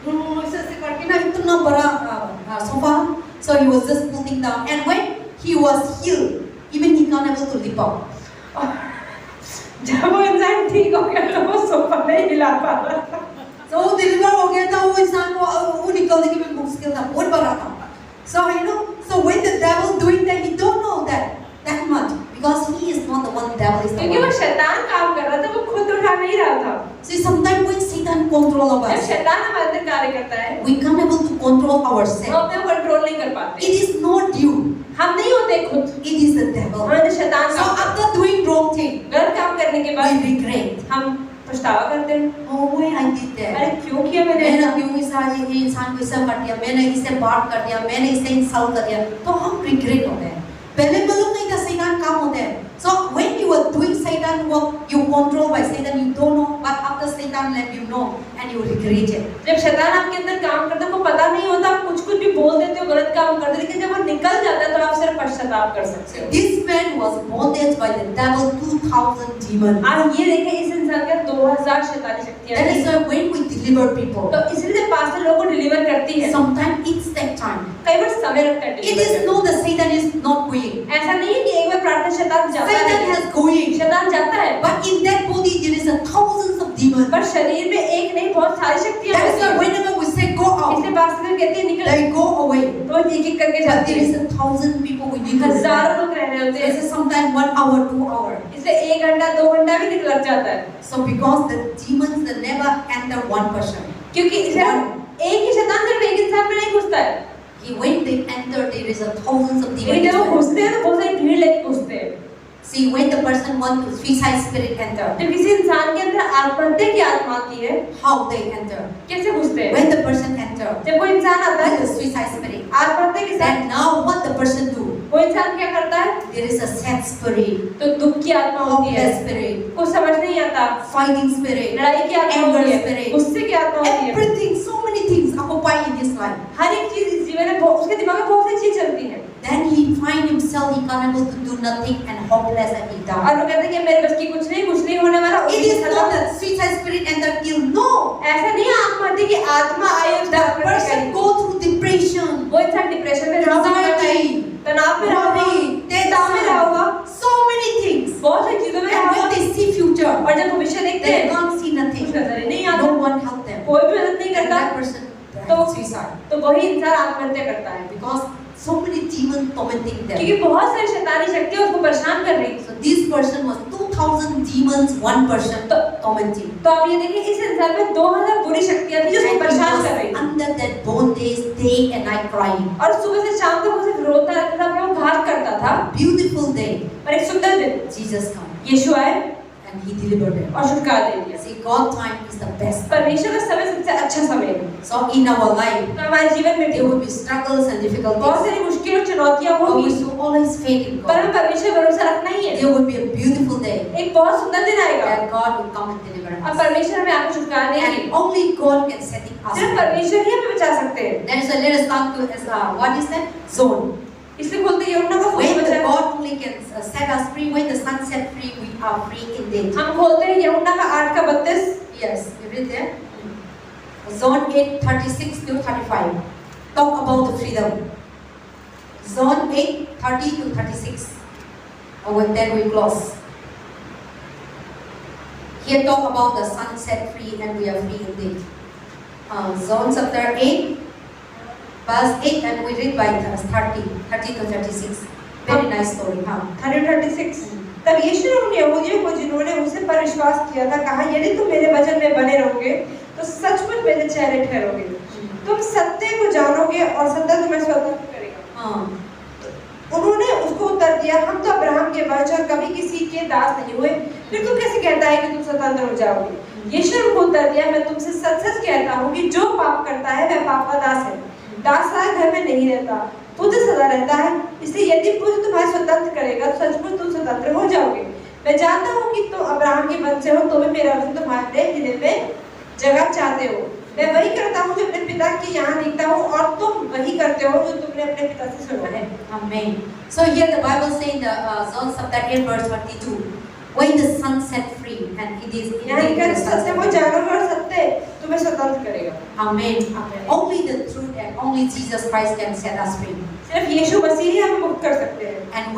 ऐसे ऐसे करके ना इतना बड़ा sofa, So he was just pulling down. And when he was healed, even he can't able to leap up. जब वो इंसान ठीक हो गया तो वो सोफा नहीं हिला पा रहा था। So वो deliver हो गया था, वो इंसान को वो निकलने की भी मुश्किल था, बहुत बड़ा था. So so when the devil doing that, he don't know that much because he is not the one. Devil is the क्योंकि वो one. शैतान काम कर रहा था, वो खुद उठा नहीं रहा था। See, sometimes when Satan control of जब us, शैतान हमारे अंदर कार्य करता है, we can't able to control हम ourselves. अपने को कंट्रोल नहीं कर पाते। It is not you. हम नहीं होते खुद, It is the devil. हमारे अंदर शैतान So काम after doing wrong thing, गलत काम करने के we बाद regret. हम पछतावा करते हैं। Oh, why I did that? अरे क्यों किया मैंने मैंने ऐसा? क्यों ये इंसान को ऐसा कर दिया, मैंने इसे बात कर दिया, मैंने इसे इंसल्ट कर दिया, तो हम रिग्रेट होते हैं. पहले मालूम नहीं था शैतान काम होता है. So when you are doing Satan work, you control by Satan, you don't know, but after Satan let you know and you regret it. जब शैतान आपके अंदर काम करता है, आपको पता नहीं होता, आप कुछ भी बोल देते हो, गलत काम करते हो, लेकिन जब वो निकल जाता है तो आप सिर्फ पश्चाताप कर सकते हो। This man was bondage by the devil 2000 demons. आप ये देखें, इस इंसान के 2000 शैतानी शक्तियां That is हैं। why when we deliver people, तो इसलिए जब पास्टर लोगों को डिलीवर करती है, sometimes it takes time. कई बार समय लगता है It deliver is करने not that Satan is not going. में। ऐसा नहीं है कि एक बार प्रार्थना शैतान जाता Satan है, has going. शैतान जाता है, But in that body there is a thousands of demons. पर शरीर में एक नहीं बहुत सारी शक्तियां That is होती why हैं। whenever we say go out, इसलिए पास्टर कहते हैं निकल, they go away. तो एक एक करके But जाते there is हैं। a thousand people we need to see. हजारों लोग रह रहे होते There हैं, is sometimes 1 hour, 2 hour. इसलिए 1 घंटा 2 घंटा भी लग जाता है, So because the demons they never enter one person. क्योंकि सिर्फ एक ही शैतान सिर्फ एक इंसान में नहीं घुसता है, When they enter, there is a thousands of लेकिन जब वो demons. घुसते हैं तो बहुत सारी भीड़ लेके घुसते हैं। See, when the person wants to suicide spirit enter, जब किसी इंसान के अंदर आत्महत्या की आत्मा आती है, how they enter? कैसे घुसते हैं? When the person enter, जब कोई इंसान आता with है the suicide spirit, आत्महत्या के साथ, then now what the person do? वो इंसान क्या करता है? There is a sad spirit, तो दुख की आत्मा होती है, hopeless spirit, कुछ समझ नहीं आता, fighting spirit, लड़ाई की आत्मा anger होती है, spirit. गुस्से की आत्मा होती है। Everything, so many things occupy in this life. हर एक चीज इस जीवन में उसके दिमाग में बहुत सी चीज चलती है, Then he find himself he can't able to do nothing and hopeless and he और died. वो कहते हैं कि मेरे बस की कुछ नहीं होने वाला। It is not that suicide spirit enter kill. No, ऐसा नहीं है आत्महत्या की आत्मा आई और the person go through depression, वो इंसान डिप्रेशन में रहा होगा, anxiety, तनाव में रहा होगा, चिंता में रहा होगा, so many things. बहुत सारी चीजों में रहा And when होगा, they see future, और जब भविष्य देखते they हैं can't see कुछ nothing. नजर ही नहीं आता, No one help them. कोई भी मदद नहीं And करता, that person तो suicide तो वही इंसान आत्महत्या करता है, because so many demons tormenting them. क्योंकि बहुत सारी शैतानी शक्तियां उसको परेशान कर रही थी। So this person was 2000 demons, one person tormenting. तो आप ये देखिए, इस इंसान में 2000 बुरी शक्तियां थी जो उसको And he परेशान कर रही was थी, under that bondage day and night crying. और सुबह से शाम तक वो सिर्फ रोता रहता था, अपने को घात करता था। Beautiful day, और एक सुंदर दिन Jesus come यीशु आए and he delivered them. और छुटकारा दे दिया। See, God time is the best. परमेश्वर का समय सबसे अच्छा समय है। So in our life, तो हमारे जीवन में there will be struggles and बहुत difficulties. सारी मुश्किल और चुनौतियां But we होगी, should always faith in पर हमें God. परमेश्वर पर भरोसा रखना ही है। There will be a beautiful day एक बहुत सुंदर दिन आएगा that God will come and deliver और us. परमेश्वर हमें आपको छुटकारा देंगे। And only God can set it सिर्फ us. परमेश्वर ही हमें बचा सकते हैं। That is why let us come to what is that? Zone. इसलिए खोलते हैं यूहन्ना का When the सुसमाचार। God only can set us free, when the Son set free, we are free indeed. हम खोलते हैं यूहन्ना का 8:32। Yes, you read there. Zone 8:36 to 35. Talk about the freedom. Zone 8:30 to 36. Or then we close. Here talk about the Son set free and we are free indeed. Zone chapter 8, verse 8, and we read by verse 30 to 36. Very nice story, huh? 36। तब यीशु ने उन यहूदियों को जिन्होंने उसे पर विश्वास किया था कहा, यदि तुम मेरे वचन में बने रहोगे तो सचमुच मेरे चेहरे ठहरोगे, तुम सत्य को जानोगे और सत्य तुम्हें स्वतंत्र करेगा। उन्होंने उसको उत्तर दिया, हम तो अब्राहम के वंश और कभी किसी के दास नहीं हुए, फिर तू कैसे कहता है कि तुम स्वतंत्र हो जाओगे? यीशु ने उनको उत्तर दिया, मैं तुमसे सच सच कहता हूँ कि जो पाप करता है वह पाप का दास है। दास घर में नहीं रहता, पुत्र सदा रहता है। इसलिए यदि पुत्र तुम्हारे स्वतंत्र करेगा तो सचमुच तुम स्वतंत्र हो जाओगे। मैं जानता हूँ कि तुम अब्राहम के वंश से हो, तो भी मेरा वचन तुम्हारे हृदय में जगह चाहते हो। मैं वही करता हूँ जो अपने पिता के यहाँ लिखता हूँ, और तुम वही करते हो जो तुमने अपने पिता से सुना है। Amen. So here the Bible says in the John chapter 8 verse 32, when the Son set free, and it is यहाँ indeed लिखा the है, Son सत्य set को free. जानोगे और सत्य तुम्हें स्वतंत्र करेगा। Amen. Amen. Only the truth and only Jesus Christ can set us free. सिर्फ यीशु मसीह ही हमें मुक्त कर सकते हैं। And